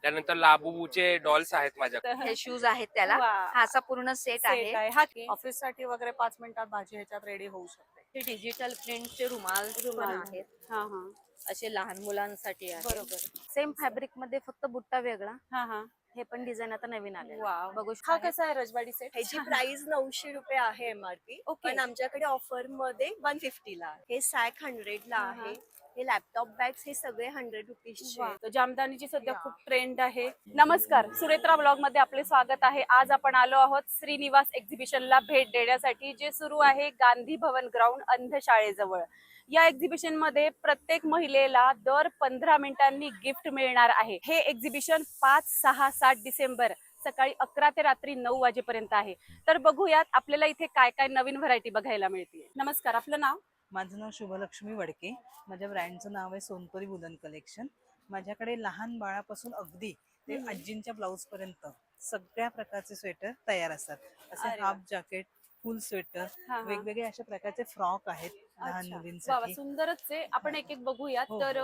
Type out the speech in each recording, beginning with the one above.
त्यानंतर लाबूबूचे डॉल्स आहेत माझ्याकडे. हे शूज आहेत त्याला. वा. हा असा पूर्ण सेट आहे. हा ऑफिस साठी वगैरे 5 मिनिटात भाजी ह्याच्यात रेडी होऊ शकते. हे डिजिटल प्रिंटचे रुमाल पण आहेत. हा हा असे लहान मुलांसाठी आहे. बरोबर. सेम फॅब्रिक मध्ये फक्त बुट्टा वेगळा. हा हा हे पण डिझाईन आता नवीन आले. वाव. बघू हा शकता. कसा आहे रजवाडी सेट? ह्याची प्राइस 900 रुपये आहे एमआरपी. ओके. पण आमच्याकडे ऑफर मध्ये 150 ला आहे. हे सॅक 100 ला आहे. हे लॅपटॉप बॅग्स हे सगळे 100 रुपीजचे. जामदानीची सध्या खूप ट्रेंड आहे. नमस्कार, सुरेत्रा ब्लॉग मध्ये आपले स्वागत आहे. आज आपण आलो आहोत श्रीनिवास एक्झिबिशनला भेट देण्यासाठी, जे सुरू आहे गांधी भवन ग्राउंड अंधशाळेजवळ. या एक्झिबिशन मध्ये प्रत्येक महिलेला दर 15 मिनिटांनी गिफ्ट मिळणार आहे. हे एक्झिबिशन 5, 6, 7 डिसेंबर सकाळी 11 ते रात्री 9 वाजेपर्यंत आहे. तर बघूयात आपल्याला इथे काय काय नवीन व्हरायटी बघायला मिळते. नमस्कार, आपलं नाव? माझं नाव शुभलक्ष्मी वडके. माझ्या ब्रँडचं नाव आहे सोनपरी वुलन कलेक्शन. माझ्याकडे लहान बाळापासून अगदी ते आजींच्या ब्लाऊज पर्यंत सगळ्या प्रकारचे स्वेटर तयार असतात. असे हाफ जॅकेट, फुल स्वेटर, वेगवेगळे अशा प्रकारचे फ्रॉक आहेत लहान मुलींसाठी. सुंदरच आहे. आपण एक एक बघूया. तर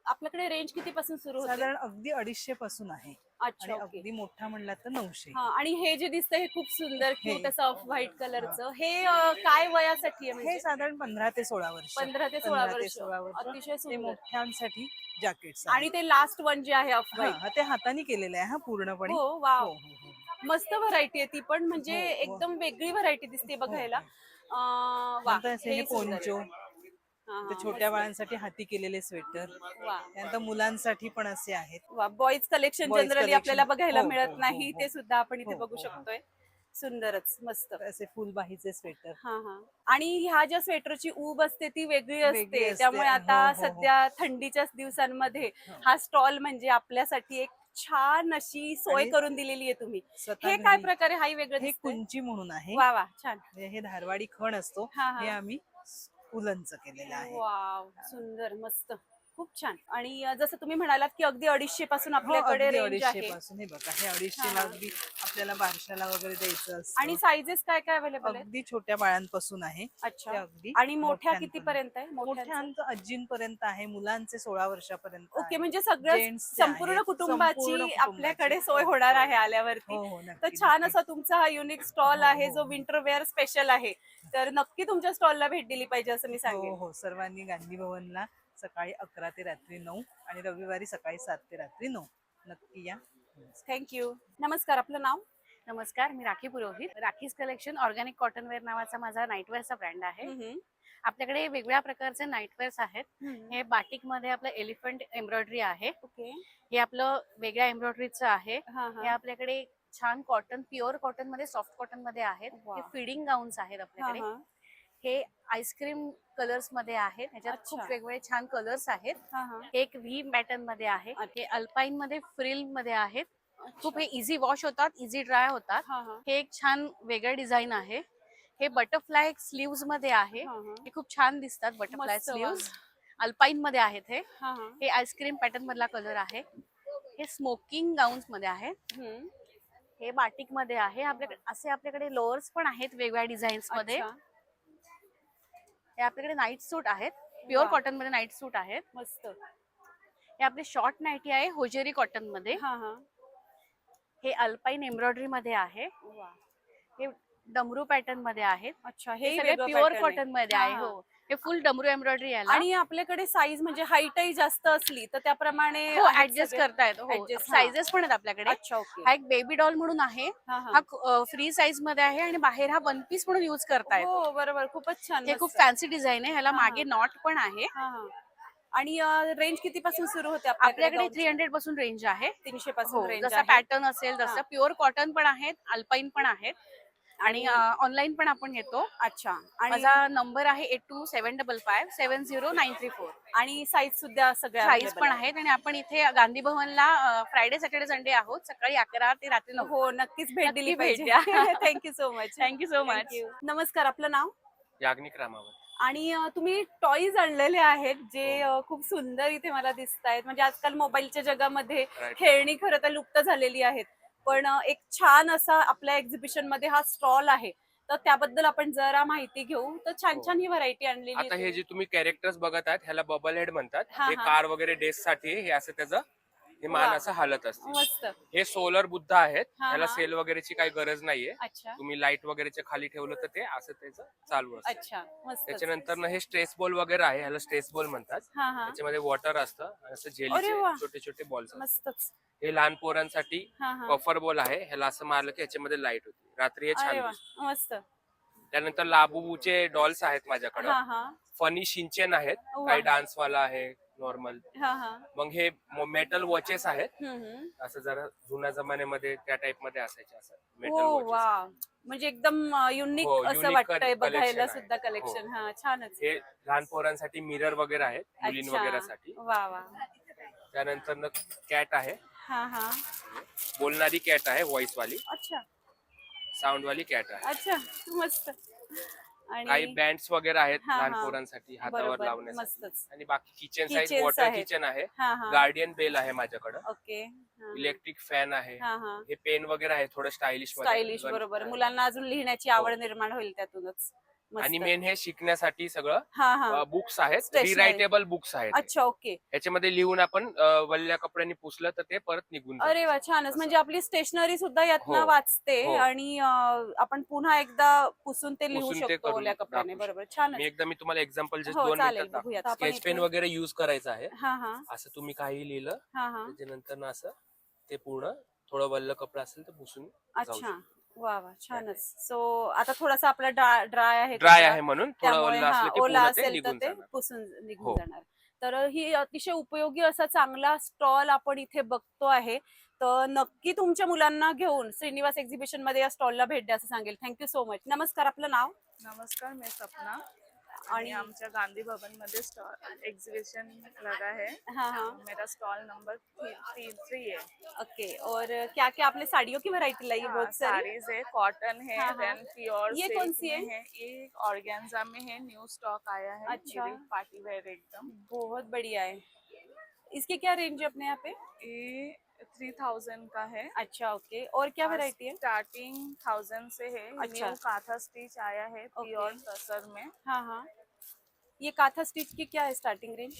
आपल्याकडे रेंज किती पासून सुरू होते? साधारण अगदी 250 पासून आहे. अच्छा, आणि अगदी मोठा म्हणला तर 900. आणि हे जे दिसतंय हे खूप सुंदर क्यूट असं ऑफ व्हाईट कलरचं, हे काय वयासाठी आहे? हे म्हणजे साधारण 15 ते 16 वर्ष. 15 ते 16 वर्ष. 16 वर्ष. अतिशय ते सुंदर. मोठ्यांसाठी जॅकेट्स आणि ते लास्ट वन जे आहे ऑफ व्हाईट, ते हाताने केलेलं आहे हा पूर्णपणे. हो वाव. हो, हो, हो. मस्त व्हरायटी आहे ती पण, म्हणजे हो, हो. एकदम वेगळी व्हरायटी दिसते बघायला. वा, नंतर असे हे हेही सुंदर आहे. पोंचो, ते छोट्या बाळांसाठी हाती केलेले स्वेटर. वा त्यानंतर मुलांसाठी पण असे आहेत. वा. Boys collection Boys generally collection. आपल्याला बघायला हो, मिळत हो, नाही, हो, ते सुद्धा आपण इथे हो, बघू हो. शकतोय. सुंदरच, मस्त. असे फुलबाहीचे स्वेटर. हा हा. आणि ह्या ज्या स्वेटरची ऊब असते ती वेगळी वेगळी असते, असते. त्यामुळे आता हो, हो, हो. सध्या थंडीच्या दिवसांमध्ये हा स्टॉल म्हणजे आपल्यासाठी एक छान अशी सोय आणि करून दिलेली आहे तुम्ही. स्वतः हे काय घरी- प्रकारे हाही वेगळं हे दिसतंय? कुंची म्हणून आहे. वा वा, छान. हे धारवाडी खण असतो. हा, हा. हे आम्ही उलनचं केलेलं आहे. वाव, सुंदर, मस्त, खूप छान. आणि जसं तुम्ही म्हणालात की अगदी 250 पासून हो, आपल्याकडे अगदी रेंज 250 आहे. पासून. हे बघा, हे 250 ला अगदी आपल्याला बारशाला वगैरे द्यायचं असतं. आणि साईजेस काय काय अवेलेबल आहे? अगदी छोट्या बाळांपासून आहे ते अच्छा. अगदी आणि मोठ्या मोठ्यांपर्यंत. किती पर्यंत आहे? मोठ्यांचं? मोठ्यांचं आजींपर्यंत आहे, मुलांचे 16 वर्षापर्यंत ओके, आहे. म्हणजे सगळं Gents चे संपूर्ण आहेत. कुटुंबाची संपूर्ण कुटुंबाची. आपल्याकडे सोय होणार आहे आल्यावरती. हो, हो, तर नक्की, छान नक्की. असा तुमचा हा युनिक स्टॉल आहे हो, जो हो. विंटर वेअर स्पेशल आहे. तर नक्की तुमच्या स्टॉलला भेट दिली पाहिजे असं मी हो सांगेन. हो, सर्वांनी गांधी भवनला सकाळी 11 ते रात्री 9 आणि रविवारी सकाळी 7 ते रात्री 9 नक्की या. थँक्यू. नमस्कार, आपलं नाव? नमस्कार, मी Rakhi Purohit. Rakhi's collection organic cotton wear नावाचा माझा नाईटवेअरचा ब्रँड आहे. आपल्याकडे वेगवेगळ्या प्रकारचे नाईटवेअर्स आहेत. हे बाटिक मध्ये आपलं एलिफंट एम्ब्रॉयडरी आहे. ओके. हे आपलं वेगळ्या एम्ब्रॉयडरीचं आहे. हा हे हा. आपल्याकडे छान कॉटन, प्युअर कॉटन मध्ये, सॉफ्ट कॉटन मध्ये आहेत. वा. हे फिडिंग गाऊन्स आहेत आपल्याकडे. हा, हे आईस्क्रीम कलर्स मध्ये आहेत. ह्याच्यात खूप अच्छा. वेगवेगळे छान कलर्स आहेत. हा, हा. हे एक व्ही पॅटर्न मध्ये आहे. हे अल्पाईन मध्ये, फ्रिल मध्ये आहेत. खूप हे इझी वॉश होतात, इझी ड्राय होतात. हा, हा. हे एक छान वेगळं डिझाईन आहे. हे बटरफ्लाय स्लीव्स मध्ये आहे. हा, हा. हे खूप छान दिसतात बटरफ्लाय मस्त वा. स्लीव्स. अल्पाईन मध्ये आहेत हे. हा, हा. हे आईस्क्रीम पॅटर्न मधला कलर आहे. हे स्मोकिंग गाऊन्स मध्ये आहे. हम्म. हे बाटिक मध्ये आहे. आपल्याकडे लोअर्स पण आहेत वेगवेगळ्या डिझाईन्स मध्ये. अच्छा. हे आपल्याकडे नाईट सूट आहेत, प्युअर वा. कॉटन मध्ये नाईट सूट आहेत. मस्त. हे आपले शॉर्ट नाईटी आहे होजेरी कॉटन मध्ये. हा हा. हे अल्पाईन एम्ब्रॉयडरी मध्ये आहे. वा. हे डमरू पॅटर्न मध्ये आहेत. अच्छा, हे हे सगळे प्युअर कॉटन मध्ये आहे. हो, हे फुल डमरू एम्ब्रॉयडरी आहे. आणि आपल्याकडे साईज म्हणजे हाईटही जास्त असली तर त्याप्रमाणे ऍडजस्ट करता येतो. Adjust, हा. साईजेस पण आहेत आपल्याकडे. अच्छा, ओके. हा एक बेबी डॉल म्हणून आहे. हा, हा. हा फ्री साईज मध्ये आहे आणि बाहेर हा वन पीस म्हणून युज करता येतो. हो, बरोबर, खूपच छान. हे खूप मस्त. फॅन्सी डिझाईन आहे. ह्याला हा, मागे हा. नॉट पण आहे. हा, हा. आणि रेंज किती पासून सुरू होते आपल्याकडे 300 पासून रेंज आहे. 300 पासून रेंज जसा आहे. पॅटर्न असेल तसं. हा. प्युअर कॉटन पण आहेत, अल्पाईन पण आहेत आणि ऑनलाईन पण आपण घेतो. अच्छा. आणि माझा नंबर आहे 8275570934. आणि साईज सुद्धा सगळ्या साईज available पण आहे. आहेत. आणि आपण इथे गांधी भवनला फ्रायडे, सॅटर्डे, संडे आहोत. सकाळी 11 ते रात्री 9. हो, नक्कीच भेट दिली नक्की भेट पाहिजे. द्या. Thank you so much. Thank you so much. नमस्कार, आपलं नाव? याज्ञिक रामावत. आणि तुम्ही टॉईज आणलेले आहेत जे खूप सुंदर इथे मला दिसत आहेत. म्हणजे आजकाल मोबाईलच्या जगामध्ये Right. खेळणी खरं तर लुप्त झालेली आहेत, पण एक छान असा आपल्या एक्झिबिशन मध्ये हा स्टॉल आहे. तर त्याबद्दल आपण जरा माहिती घेऊ. तर छान हो. छान ही व्हरायटी आणलेली आता आहे. हे जे तुम्ही कॅरेक्टर्स बघत आहात ह्याला बबल हेड म्हणतात. हा, हे हा. कार वगैरे डेस्क साठी हे असं त्याचं हे मान वा. असं हालत असते. मस्त. हे सोलर बुद्ध आहेत. हा, त्याला हा. सेल वगैरेची काही गरज नाहीये. अच्छा तुम्ही लाईट वगैरेच्या खाली ठेवलं तर ते असं त्याचं चालू असतं. अच्छा मस्त. त्याच्यानंतर ना हे स्ट्रेस बॉल वगैरे आहे, ह्याला स्ट्रेस बॉल म्हणतात. हा हा त्याच्यामध्ये वॉटर असतं आणि असं अरे जेलीचे वा. छोटे छोटे बॉल्स असतात. मस्तच. हे लहान पोरांसाठी हा हा बफर बॉल आहे. ह्याला असं मारलं की ह्याच्यामध्ये लाईट होती. रात्री हे छान अरे वा दिसतं. मस्त. त्यानंतर लाबूबूचे डॉल्स आहेत माझ्याकडे. हा हा फनी शिंचन आहेत, वा. काही डान्स वाला आहे नॉर्मल. हा हा मग हे मेटल वॉचेस आहेत. हम्म. असं जरा जुन्या जमान्यामध्ये त्या टाइप मध्ये असायचे असं मेटल ओ वॉचेस. वा. म्हणजे एकदम युनिक हो, असं unique वाटतंय collection बघायला आहे. सुद्धा कलेक्शन. हो. हा छानच. हे लहान पोरांसाठी मिरर वगैरे आहेत, मुलीं अच्छा वगैरे साठी. वा वा. त्यानंतर कॅट आहे, हा हा बोलणारी कॅट आहे, व्हॉइस वाली, अच्छा साऊंड वाली कॅट आहे. अच्छा मस्त. काही आणि बँड्स वगैरे आहेत हा, लहान हा. पोरांसाठी हातावर बरोबर लावण्यासाठी. मस्तच. आणि बाकी किचन Kitchens साईज वॉटर आहेत. किचन आहे. हा हा गार्डियन बेल आहे माझ्याकडं. ओके. हा, इलेक्ट्रिक फॅन आहे. हा हा हे पेन वगैरे आहे, थोडं स्टायलिश स्टायलिश बरोबर. मुलांना अजून लिहिण्याची आवड निर्माण होईल त्यातूनच. मस्त. आणि मेन हे शिकण्यासाठी सगळं हा हा बुक्स आहेत, Stationery. रिरायटेबल बुक्स आहेत. अच्छा ओके. याच्यामध्ये लिहून आपण वल्ल्या कपड्याने पुसलं तर ते परत निघून जातं. अरे वा छानच. म्हणजे आपली स्टेशनरी सुद्धा यातनं हो. वाचते हो. आणि आपण पुन्हा एकदा पुसून ते लिहू पुसून ते शकतो करून ओल्या कपड्याने. दाखवू बरोबर छानच. मी तुम्हाला एक्झाम्पल जस्ट हो 2 चालेल मिनिटात बघूयात. दाखवतो. आपण स्केच पेन इथे- वगैरे युज करायचं आहे. हा हा असं तुम्ही काही लिहिलं हा हा त्याच्यानंतर ना असं ते पूर्ण थोडं वल्ल कपडा असेल तर पुसून जाऊ अच्छा शकतं. वा वा छानच. सो आता थोडासा आपला ड्राय आहे ड्राय कपडा. आहे म्हणून थोडं त्यामुळे वल्ल हा, असलं की ओला पूर्ण ते असेल तर निघून ते जाणार. पुसून निघून हो. जाणार. तर ही अतिशय उपयोगी असा चांगला स्टॉल आपण इथे बघतो आहे. तर नक्की तुमच्या मुलांना घेऊन श्रीनिवास एक्झिबिशन मध्ये या स्टॉलला भेट द्या असं सांगेल. Thank you so much. नमस्कार, आपलं नाव? नमस्कार, मैं सपना आणि आणि आमच्या गांधी भवन मध्ये स्टॉल एग्जीबिशन लगा है। हाँ हाँ मेरा स्टॉल नंबर 3 है। ओके. और क्या क्या आपने साड़ियों की वैरायटी लाई है? हाँ, बहुत सारी. साड़ीज है, कॉटन है, हाँ, हाँ। देन प्योर ये कौन सी है? ये ऑर्गेन्जा में है, न्यू स्टॉक आया है। अच्छा। ये पार्टी वेयर एकदम। बहुत बढ़िया है. इसकी क्या रेंज है अपने यहाँ पे? ये 3000 का है। अच्छा ओके. और क्या वैरायटी है? स्टार्टिंग 1000 से है। अच्छा। न्यू काथा स्टिच आया है प्योर ओके। तसर में। हाँ हाँ. ये काथा स्टिच की क्या है स्टार्टिंग रेंज?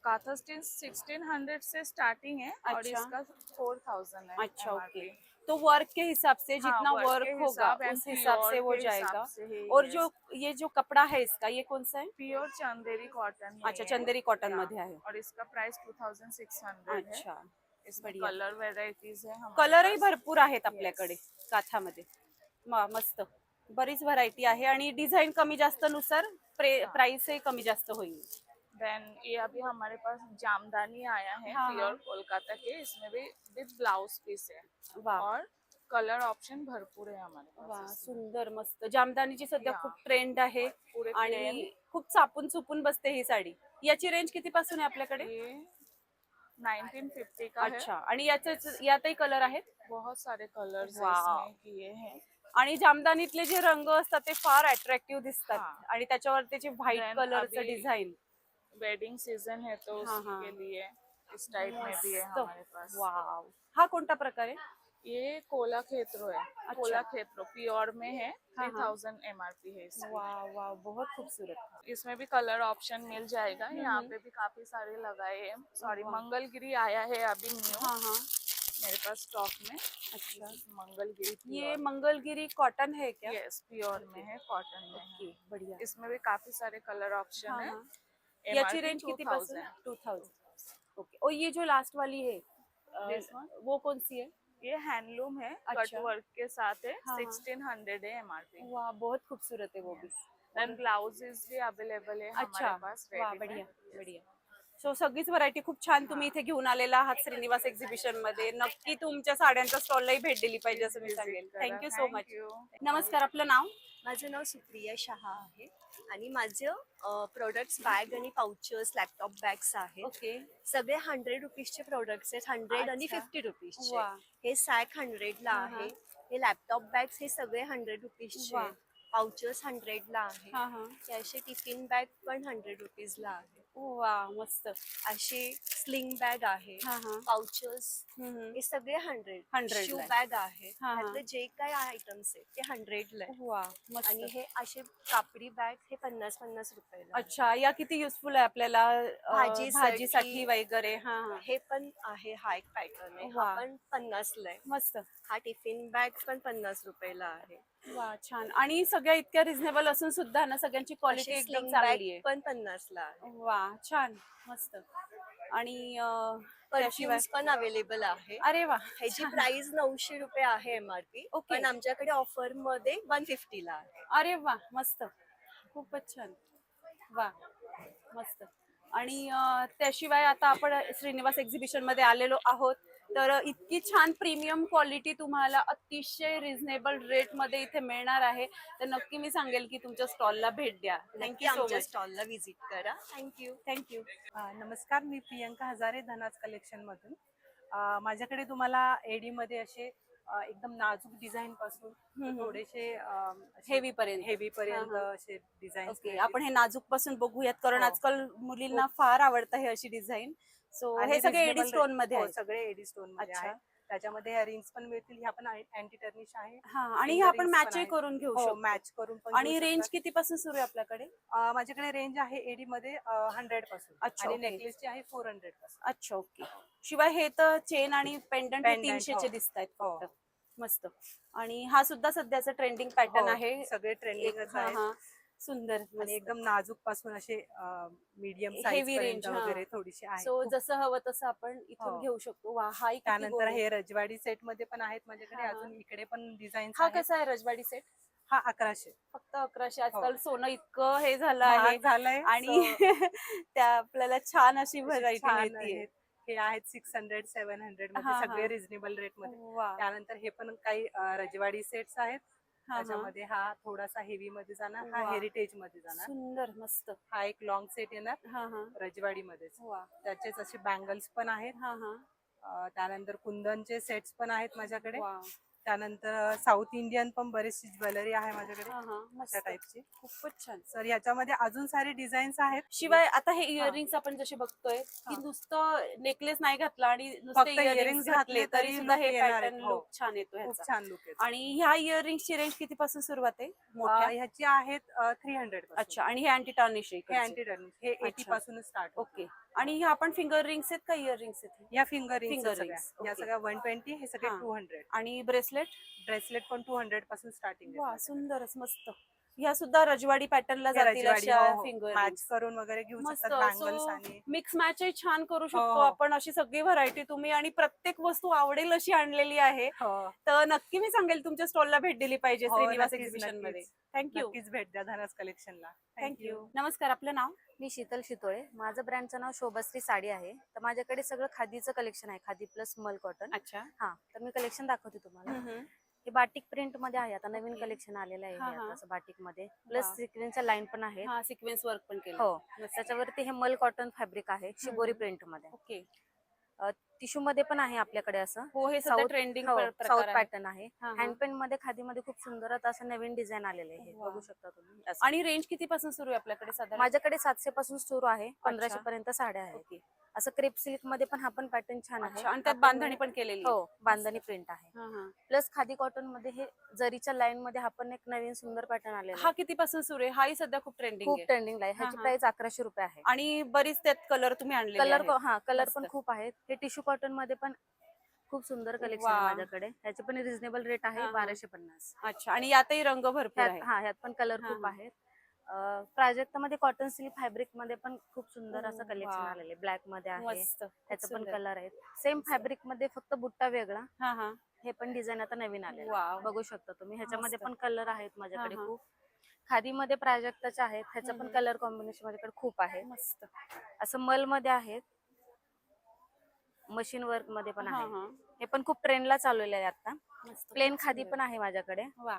काथा स्टिच 1600 से स्टार्टिंग है और अच्छा। इसका 4000 है। अच्छा MRP। ओके. तो वर्क के हिसाब से हाँ, जितना के वर्क होगा हिसाब and उस हिसाब से प्योर वो के जाएगा. हिसाब से है और ये। जो ये जो कपड़ा है इसका, ये कौन सा है? प्योर चंदेरी कॉटन में अच्छा है। चंदेरी कॉटन हाँ, मध्ये आहे. और इसका प्राइस 2600 है। अच्छा. इसमें बढ़िया. कलर वेराइटीज है हमारे कलरही पास। भरपूर आहेत आपल्याकडे काथामध्ये. मस्त. बरीच व्हरायटी आहे आणि डिझाईन कमी जास्त नुसार प्राइसही कमी जास्त होईल. देन ये अभी हमारे पास जामदानी आया है हाँ, प्योर हाँ। कोलकाता के। इसमें भी विद ब्लाउज पीस है वाह और कलर ऑप्शन भरपूर है हमारे पास वाह इसमें। सुंदर मस्त. जामदानीची सध्या हा. खूप ट्रेंड आहे पूरे आणि plain। खूप चापून चुपून बसते ही साडी. याची रेंज किती पासून आहे आपल्याकडे? ये 1950 का है। अच्छा. आणि यातही कलर आहेत. बहुत सारे कलर्स वाह. इसमें किए हैं। आणि जामदानीतले जे रंग असतात ते फार अट्रॅक्टिव्ह दिसतात हा. आणि त्याच्यावर त्याचे व्हाईट Then कलरचं अभी डिझाइन. वेडिंग सीजन है तो हाँ, उसी हाँ। के लिए इस टाइप में भी है हमारे पास। वाव. हा कोणता प्रकार आहे? ये कोला खेत्रो है। कोला खेत्रो प्योर में है। हाँ, हाँ। 3000 MRP है इसकी। वाह वाह बहुत खूबसूरत. इसमें भी कलर ऑप्शन मिल जाएगा। यहाँ पे भी काफी सारे लगाए हैं। सॉरी, वाह। मंगलगिरी आया है अभी न्यू हाँ हाँ. मेरे पास स्टॉक में। अच्छा. मंगलगिरी ये मंगलगिरी कॉटन है क्या? यस प्योर में है, कॉटन में है। ओके बढ़िया. इसमें भी काफी सारे कलर ऑप्शन हाँ, है। हाँ. याची MRP रेंज किती 2000 पासून? 2000. ओके. और ये जो लास्ट वाली है This one? वो कौन सी है? ये हैंडलूम है, कट अच्छा। वर्क के साथ है। हाँ, हाँ। 1600 है MRP। वाह बहुत खूबसूरत है वो भी. देन ब्लाउजेस भी अवेलेबल है अच्छा. हमारे पास। वाह ready बढ़िया में। बढ़िया. सो सगळीच व्हरायटी खूप छान तुम्ही इथे घेऊन आलेला आहात श्रीनिवास एक्झिबिशन मध्ये. नक्की तुमच्या साड्यांच्या स्टॉललाही भेट दिली पाहिजे असं मी Visit सांगेल. करा. Thank you so much. Thank you. नमस्कार, आपलं नाव? माझं नाव सुप्रिया शहा आहे आणि माझं प्रोडक्ट्स बॅग आणि पाउचेस लॅपटॉप बॅग्स आहेत. ओके. सगळे 100 रुपीजचे प्रोडक्ट्स आहेत. 100 आणि अच्छा. 50 रुपीजचे. वा. हे सॅक 100 ला हा, आहे. हे लॅपटॉप बॅग्स हे सगळे 100 रुपीजचे वा. आहेत. पाउचेस 100 ला आहे. हा हा. हे असे टिफिन बॅग पण 100 रुपीजला आहे. वा मस्त. अशी स्लिंग बॅग आहे, हा हा. पाउचेस हम्म. हे सगळे 100. 100 शू ला आहे. बॅग आहे, हा, हा. त्यातले जे काही आयटम्स आहेत ते 100 आहे. वा मस्त. आणि हे असे कापडी बॅग हे 50-50 रुपयाला आहे. अच्छा, या किती युजफुल आहे आपल्याला भाजीसाठी. भाजीसाठी वगैरे. हा हा. हे पण आहे, हा एक पॅटर्न आहे, वा. हा पण 50ला आहे. मस्त. हा टिफिन बॅग पण 50 रुपयाला आहे. वा छान. आणि सगळ्या इतक्या रिझनेबल असून सुद्धा ना सगळ्यांची क्वालिटी अशी एकदम स्लिंग चांगली बॅग आहे. पण 50ला आहे. वा छान मस्त. आणि त्याशिवाय परफ्युम्स पण अवेलेबल आहे. अरे वा. ह्याची प्राइस 900 रुपये आहे एमआरपी, ओके. पण आमच्याकडे ऑफर मध्ये 150ला आहे. अरे वा मस्त. खूपच छान. वा मस्त. आणि त्याशिवाय आता आपण श्रीनिवास एक्झिबिशन मध्ये आलेलो आहोत, तर इतकी छान प्रीमियम क्वालिटी तुम्हाला अतिशय रिझनेबल रेट मध्ये इथे मिळणार आहे. तर नक्की मी सांगेल की तुमच्या स्टॉलला भेट द्या. नक्की थँक्यू सो आमच्या मच. स्टॉलला व्हिजिट करा. थँक्यू. थँक्यू. नमस्कार, मी प्रियंका हजारे, धनाज कलेक्शन मधून. माझ्याकडे तुम्हाला एडी मध्ये असे एकदम नाजूक डिझाईन पासून थोडेसे हेवी पर्यंत. हेवी पर्यंत हा, हा. असे डिझाईन. ओके, आपण हे नाजूक पासून बघूयात, कारण हो. आजकाल मुलींना फार आवडतं हे अशी डिझाईन. सो हे सगळे एडी स्टोन मध्ये आहे. सगळे एडी स्टोन मध्ये अच्छा. आहे. त्याच्यामध्ये ह्या रिंग्स पण मिळतील. ह्या पण अँटी टर्निश आहे. हा, आणि हे Finger आपण rings मॅच पण आहे. करून घेऊ हो, शकतो. मॅच करून पण आणि घेऊ रेंज शकतात. किती पासून सुरू आहे आपल्याकडे? माझ्याकडे रेंज आहे एडी मध्ये 100 पासून. अच्छा, आणि ओके. नेकलेसची आहे 400 पासून. अच्छा ओके. शिवाय हे तर चेन आणि पेंडंट Pendant, 300 चे हो. दिसत आहेत हो. फक्त. मस्त. आणि हा सुद्धा सध्याचा ट्रेंडिंग पॅटर्न हो, आहे. सगळे ट्रेंडिंगच हा, आहे. हा. सुंदर. आणि एकदम नाजूक पासून असे मीडियम साईज हेवी रेंज पर्यंत वगैरे थोडीशी आहे. सो खूप. जसं हवं तसं आपण इथून हो. घेऊ शकतो. वा, हा किती त्यानंतर गोड आहे. हे रजवाडी सेट मध्ये पण आहेत माझ्याकडे. हा, हा. अजून इकडे पण डिझाईन हा कसा आहे रजवाडी सेट? हा 1100 फक्त 1100. आजकाल सोनं इतकं हे झालं आहे महाग झालंय. आणि त्या आपल्याला छान अशी अशी व्हरायटी छान मिळते. आहेत. हे आहेत 600 700 हा, मध्ये, हा. सगळे रिझनेबल रेट मध्ये. वा. त्यानंतर हे पण काही रजवाडी सेट्स आहेत. हा, हा. त्याच्यामध्ये हा थोडासा हेवी मध्ये जाणार, हा वा. हेरिटेज मध्ये जाणार. सुंदर मस्त. हा एक लॉंग सेट येणार हा हा. रजवाडी मध्येच. वा. त्याचेच असे बँगल्स पण आहेत. हा हा. त्यानंतर कुंदनचे सेट्स पण आहेत माझ्याकडे. वा. त्यानंतर साऊथ इंडियन पण बरीचशी ज्वेलरी आहे माझ्याकडे हा हा. मस्त. अशा टाईपची. खूपच छान. तर याच्यामध्ये अजून सारे डिझाईन्स आहेत. शिवाय आता हे इयरिंग्स आपण जसे बघतोय की हा. नुसतं नेकलेस नाही घातला आणि नुसते फक्त इयरिंग्स earrings घातले घातले तरी तरी सुद्धा look हे येणार पॅटर्न आहेत. हो. लुक छान येतो खूप ह्याचा. छान लुक आहे. आणि ह्या इयरिंग्सची रेंज किती पासून सुरुवात आहे? मोठ्या? ह्याची आहेत 300 पासून. अच्छा. आणि हे अँटी टार्निश हे अँटी टर्निश हे 80 अच्छा. पासूनच स्टार्ट. ओके. आणि ह्या आपण फिंगर रिंग्स आहेत का इयरिंग्स आहेत? या फिंगर Finger रिंग्स rings, सगळ्या. या ओके. सगळ्या 120, हे सगळे हा. 200. आणि ब्रेसलेट? ब्रेसलेट पण 200 पासून स्टार्टिंग वा, सुंदरच मस्त. ह्या सुद्धा रजवाडी पॅटर्नला जातील अशा फिंगर मॅच करून वगैरे घेऊ मस्त. शकतात. बँगल्स आणि मिक्स मॅच छान करू शकतो हो. आपण. अशी सगळी व्हरायटी तुम्ही, आणि प्रत्येक वस्तू आवडेल अशी आणलेली आहे. हो. तर नक्की मी सांगेल तुमच्या स्टॉलला भेट दिली पाहिजे हो, श्रीनिवास नक्कीच, एक्झिबिशन मध्ये. नक्कीच. थँक्यू. नक्कीच भेट द्या धनाज कलेक्शनला. थँक्यू. नमस्कार, आपलं नाव? मी शीतल शितोळे. माझं ब्रँडचं नाव शोभाश्री साडी आहे. तर माझ्याकडे सगळं खादीचं कलेक्शन आहे, खादी प्लस मल कॉटन. अच्छा. हा, तर मी कलेक्शन दाखवते तुम्हाला. हम्म. हे बाटिक प्रिंट मध्ये आहे, आता नवीन ओके. कलेक्शन आलेलं आहे. हा, हे हा. आता असं बाटिक मध्ये प्लस वा. सिक्वेन्सच्या लाईन पण आहेत. हा, सिक्वेन्स वर्क पण केलं. हो, त्याच्यावरती हे मल कॉटन फॅब्रिक आहे, शिबोरी प्रिंट मध्ये. ओके. टिश्यू मध्ये पण आहे आपल्याकडे असं. हो, हे सध्या ट्रेंडिंग साऊथ प्रकार आहे. पॅटर्न आहे. हा, हा. हँडपेन मध्ये खादीमध्ये खूप सुंदर आता असं नवीन डिझाईन आलेलं आहे. हे वा. बघू शकता तुम्ही असं. आणि रेंज किती पासून सुरू आहे आपल्याकडे साधारण? माझ्याकडे 700 पासून सुरू आहे, 1500 पर्यंत साड्या आहेत. ओके. असं क्रेप सिल्क मध्ये पण हा पण पॅटर्न छान आहे. अच्छा. आणि त्यात आपण- बांधणी पण केलेली आहे. हो, बांधणी प्रिंट आहे. हा, हा. प्लस खादी कॉटन मध्ये हे जरीच्या लाईन मध्ये हा पण एक नवीन सुंदर पॅटर्न आलेला हा आहे. किती पासून सुरू आहे? हाही सध्या खूप ट्रेंडिंग खूप आहे. ट्रेंडिंगला आहे. ह्याची हा, हा. प्राइस 1100 रुपये आहे. आणि बरीच त्यात कलर तुम्ही आणले. कलर पण मस्त. खूप आहेत. हे टिश्यू कॉटन मध्ये पण खूप सुंदर कलेक्शन वा. आहे माझ्याकडे. ह्याचे पण रिझनेबल रेट आहे, हा, हा. 1250. अच्छा. आणि यातही रंग भरपूर आहे. ह्यात पण कलर हा, खूप हा. आहेत. प्राजक्त मध्ये कॉटन सिल्क फॅब्रिक मध्ये पण खूप सुंदर असं कलेक्शन वा. आलेले. ब्लॅक मध्ये आहे, मस्त. खूप त्याचं पण सुंदर. कलर आहेत. सेम फॅब्रिक मध्ये फक्त बुट्टा वेगळा. हा, हा. हे पण डिझाईन आता नवीन आलेलं वाव. आहे. बघू शकता तुम्ही. ह्याच्यामध्ये मस्त. पण कलर आहेत माझ्याकडे हा, हा. खूप. खादीमध्ये प्राजक्ताचे आहेत, ह्याचं पण कलर कॉम्बिनेशन माझ्याकडे खूप आहे. मस्त. असं मल मध्ये आहेत, मशीन वर्क मध्ये पण हा, आहे. हा. हे पण खूप ट्रेंडला चाललेलं आहे आता. मस्त. प्लेन खूप खादी सुंदर. पण आहे माझ्याकडे. वा.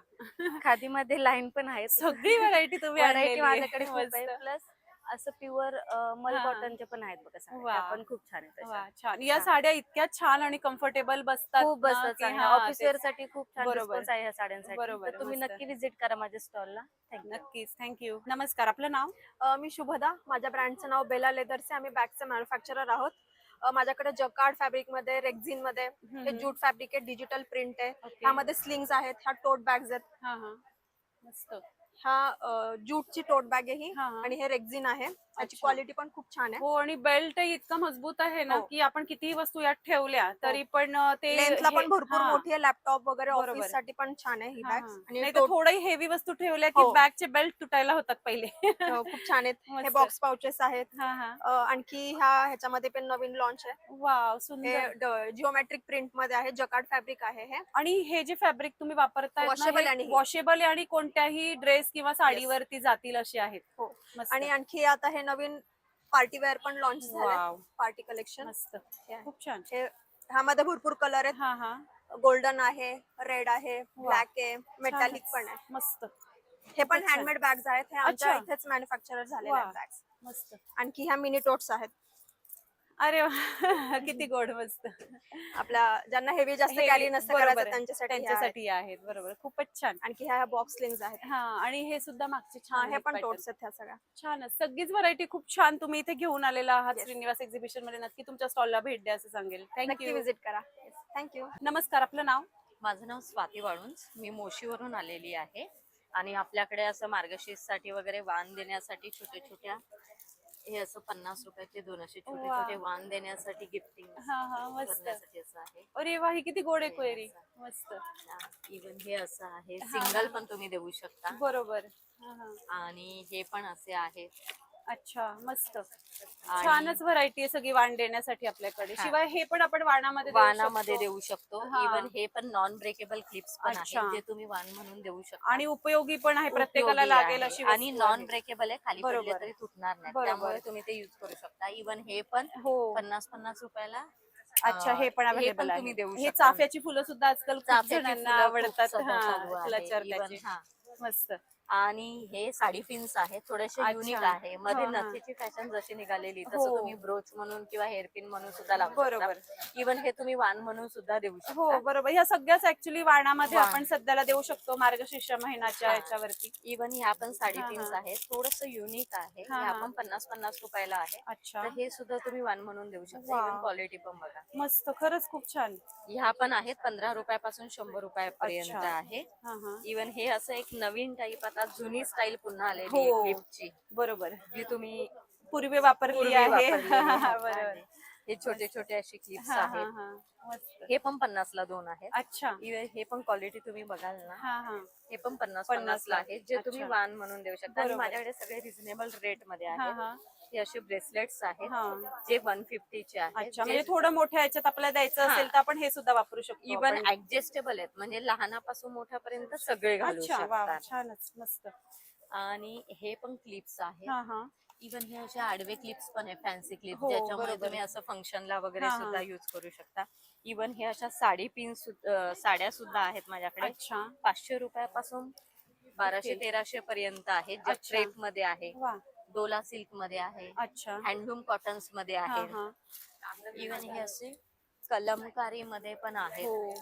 खादीमध्ये लाईन पण आहेत. सगळी व्हरायटी तुम्ही व्हरायटी आणलेली आहे. माझ्याकडे खूप आहे. मस्त. प्लस असं प्युअर मल हा. कॉटनचे पण आहेत बघा साड्या. वा. त्या पण खूप छान आहेत वा, तशा. छान. या छान. साड्या इतक्या छान आणि कम्फर्टेबल बसतात खूप ना, बसतात की चांगल्या हा, ऑफिस वेअर तेच. साठी खूप छान बरोबर. रिस्पॉन्स आहे ह्या साड्यांसाठी. बरोबर, तर तुम्ही मस्त. नक्की विजिट करा माझ्या स्टॉलला. थँक्यू. नक्कीच, थँक्यू. नमस्कार, आपलं नाव? मी शुभदा. माझ्या ब्रँडचं नाव बेला लेदर्स आहे. आम्ही बॅगचे मॅन्युफॅक्चरर आहोत. माझ्याकडे जकार्ड फॅब्रिक मध्ये, रेक्झिन मध्ये, हे ज्यूट फॅब्रिक आहे, डिजिटल प्रिंट आहे. ओके. ह्यामध्ये स्लिंग्स आहेत, ह्या टोट बॅग्स आहेत. हा हा, मस्त. ह्या ज्यूटची टोट बॅग आहे ही, हा, हा. आणि हे रेक्झिन आहे. त्याची अच्छा. क्वालिटी पण खूप छान आहे. हो, आणि बेल्ट इतका मजबूत आहे ना, हो. की आपण कितीही वस्तू यात ठेवल्या तरी पण ते लेंथला हे- पण भरपूर हा. मोठी आहे. लॅपटॉप वगैरे बरोबर. ऑफिस साठी पण छान आहे ही हा, बॅग. हा. आणि नाही तर थोडंही हेवी वस्तू ठेवल्या की हो. बॅगचे बेल्ट तुटायला होतात पहिले. खूप छान आहेत. हे मस्त. बॉक्स पाउचेस आहेत. हा हा, आणखी ह्याच्यामध्ये पण नवीन लॉन्च आहे. वाव, सुंदर. हे जिओमेट्रिक प्रिंट मध्ये आहे, जकार्ड फॅब्रिक आहे हे. आणि हे जे फॅब्रिक तुम्ही वापरताय Washable आणि हे. वॉशेबल आणि कोणत्याही ड्रेस किंवा साडीवरती जातील असे आहेत. हो. मस्त. आणि आणखी आता हे नवीन पार्टी वेअर पण लॉन्च झाले, वाव, पार्टी कलेक्शन. मस्त, खूप छान. ह्यामध्ये भरपूर कलर आहेत. हा हा, गोल्डन आहे, रेड आहे, ब्लॅक आहे, मेटॅलिक छानच. पण आहे. मस्त, हे पण खूपच छान. हँडमेड बॅग्स आहेत. हे आमच्या अच्छा. इथेच मॅन्युफॅक्चर झालेले वा. आहेत बॅग्स. मस्त. आणखी ह्या मिनी टोट्स आहेत. अरे वा, किती गोड, मस्त. आपल्या ज्यांना हेवी जास्त Heavy, कॅरी नसतं बरोबर करायचं आहे. त्यांच्यासाठी हे आहेत. त्यांच्यासाठी आहेत, बरोबर, खूपच छान. आणखी ह्या बॉक्स स्लिंग्स आहेत. हा, आणि हे सुद्धा मागचे हा, छान हे आहेत पण pattern. टोट्स आहेत ह्या सगळ्या. छानच, सगळीच व्हरायटी खूप छान तुम्ही इथे घेऊन आलेला आहात Yes. श्रीनिवास एक्झिबिशन मध्ये. नक्की तुमच्या स्टॉलला भेट द्या असं सांगेल. नक्की थँक्यू. विजिट करा. थँक्यू. नमस्कार, आपलं नाव? माझं नाव स्वाती वाळुंज. मी मोशीवरून आलेली आहे आणि आपल्याकडे असं मार्गशीर्षसाठी वगैरे वाण देण्यासाठी छोट्या छोट्या हे असं 50 रुपयाचे 2 असे छोटे वा. छोटे वाण देण्यासाठी गिफ्टिंग हा हा, मस्त. करण्यासाठी असं आहे. अरे वा, ही किती गोड आहे क्वेरी. मस्त, इवन हे असं आहे, सिंगल पण तुम्ही देऊ शकता. बरोबर. हा, हा. आणि हे पण असे आहेत. अच्छा, मस्त. आणि छानच व्हरायटी आहे सगळी वाण देण्यासाठी आपल्याकडे. हा. शिवाय हे पण आपण वाणामध्ये देऊ वाणामध्ये शकतो. देऊ शकतो. हा. इवन हे पण नॉन ब्रेकेबल क्लिप्स पण अच्छा. आहेत, जे तुम्ही वाण म्हणून देऊ शकता. आणि उपयोगी पण आहे, प्रत्येकाला उपयोगी लागेल आहे. अशी आणि वस्तू नॉन आहे. ब्रेकेबल आहे, खाली पडले बरोबर. तरी तुटणार नाही. बरोबर. त्यामुळे तुम्ही ते युज करू शकता. इवन हे पण हो. 50-50 रुपयाला अच्छा, हे पण अवेलेबल तुम्ही देऊ आहे. हे शकता. चाफ्याची फुलं सुद्धा आजकाल खूप चाफ्याची जणांना फुलं खूप आवडतात. सध्या हा, चालू आहे. क्लचर Even त्याचे. हा. मस्त. आणि हे साडी पिन्स आहेत, थोडेसे अच्छा. युनिक आहे. मध्ये हा, हा. नथीची फॅशन जशी निघालेली हो. तसं तुम्ही ब्रोच म्हणून किंवा हेअरपिन म्हणून सुद्धा लावू बरोबर. शकता. इवन हे तुम्ही वाण म्हणून सुद्धा देऊ शकता. हो, बरोबर. ह्या सगळ्याच ऍक्च्युली वाणामध्ये वाण. आपण सध्याला देऊ शकतो मार्गशीर्ष महिन्याच्या हा. याच्यावरती. इवन ह्या पण साडी हा, पिन्स हा. आहेत, थोडस युनिक आहे. हा, ह्या हा. पण 50-50 रुपयाला आहे. अच्छा, तर हे सुद्धा तुम्ही वाण म्हणून देऊ शकता. वा. इवन क्वालिटी पण बघा. मस्त, खरंच खूप छान. ह्या पण आहेत 15 रुपयापासून 100 रुपयापर्यंत अच्छा. आहे. हा हा, इवन हे असं एक नवीन टाईप, आता जुनी स्टाईल पुन्हा आलेली हो. आहे क्लिपची, बरोबर. जी तुम्ही पूर्वी वापरली पूर्वी आहे. वापरलेली आहे. बरोबर. हे छोटे छोटे असे क्लिप्स हा, हा, आहेत. हा. मस्त. हे पण 50 ला 2 आहेत. अच्छा. इवन हे पण क्वालिटी तुम्ही बघाल ना, हा हा, हे पण 50 50 ला आहेत, जे तुम्ही अच्छा. वाण म्हणून देऊ शकता. आणि बरोबर. माझ्याकडे सगळे रिझनेबल रेट मध्ये हा आहेत. हा, हे असे ब्रेसलेट्स आहेत, हा. जे 150 चे आहेत. अच्छा, म्हणजे थोडं मोठ्या याच्यात आपल्याला द्यायचं हा. असेल तर आपण हे सुद्धा वापरू शकतो. इवन आपण. ऍडजस्टेबल आहेत, म्हणजे लहानापासून मोठ्यापर्यंत सगळे घालू अच्छा, वा, शकतात. छानच, मस्त. आणि हे पण क्लिप्स आहेत. हा हा, इवन हे असे आडवे क्लिप्स पण आहे, फॅन्सी क्लिप्स, हो, ज्याच्यामुळे बरोबर. तुम्ही असं फंक्शनला वगैरे हा, हा. सुद्धा युज करू शकता. इवन हे अशा साडी पिन साड्या सुद्धा आहेत माझ्याकडे. अच्छा, 500 रुपयापासून 1200-1300 पर्यंत आहेत, जे अच्छा. क्रेप मध्ये आहे, वा, डोला सिल्क मध्ये आहे, अच्छा. हँडलूम कॉटन्स मध्ये हा आहे. हा, इवन हे असे कलमकारी मध्ये पण आहेत. हो.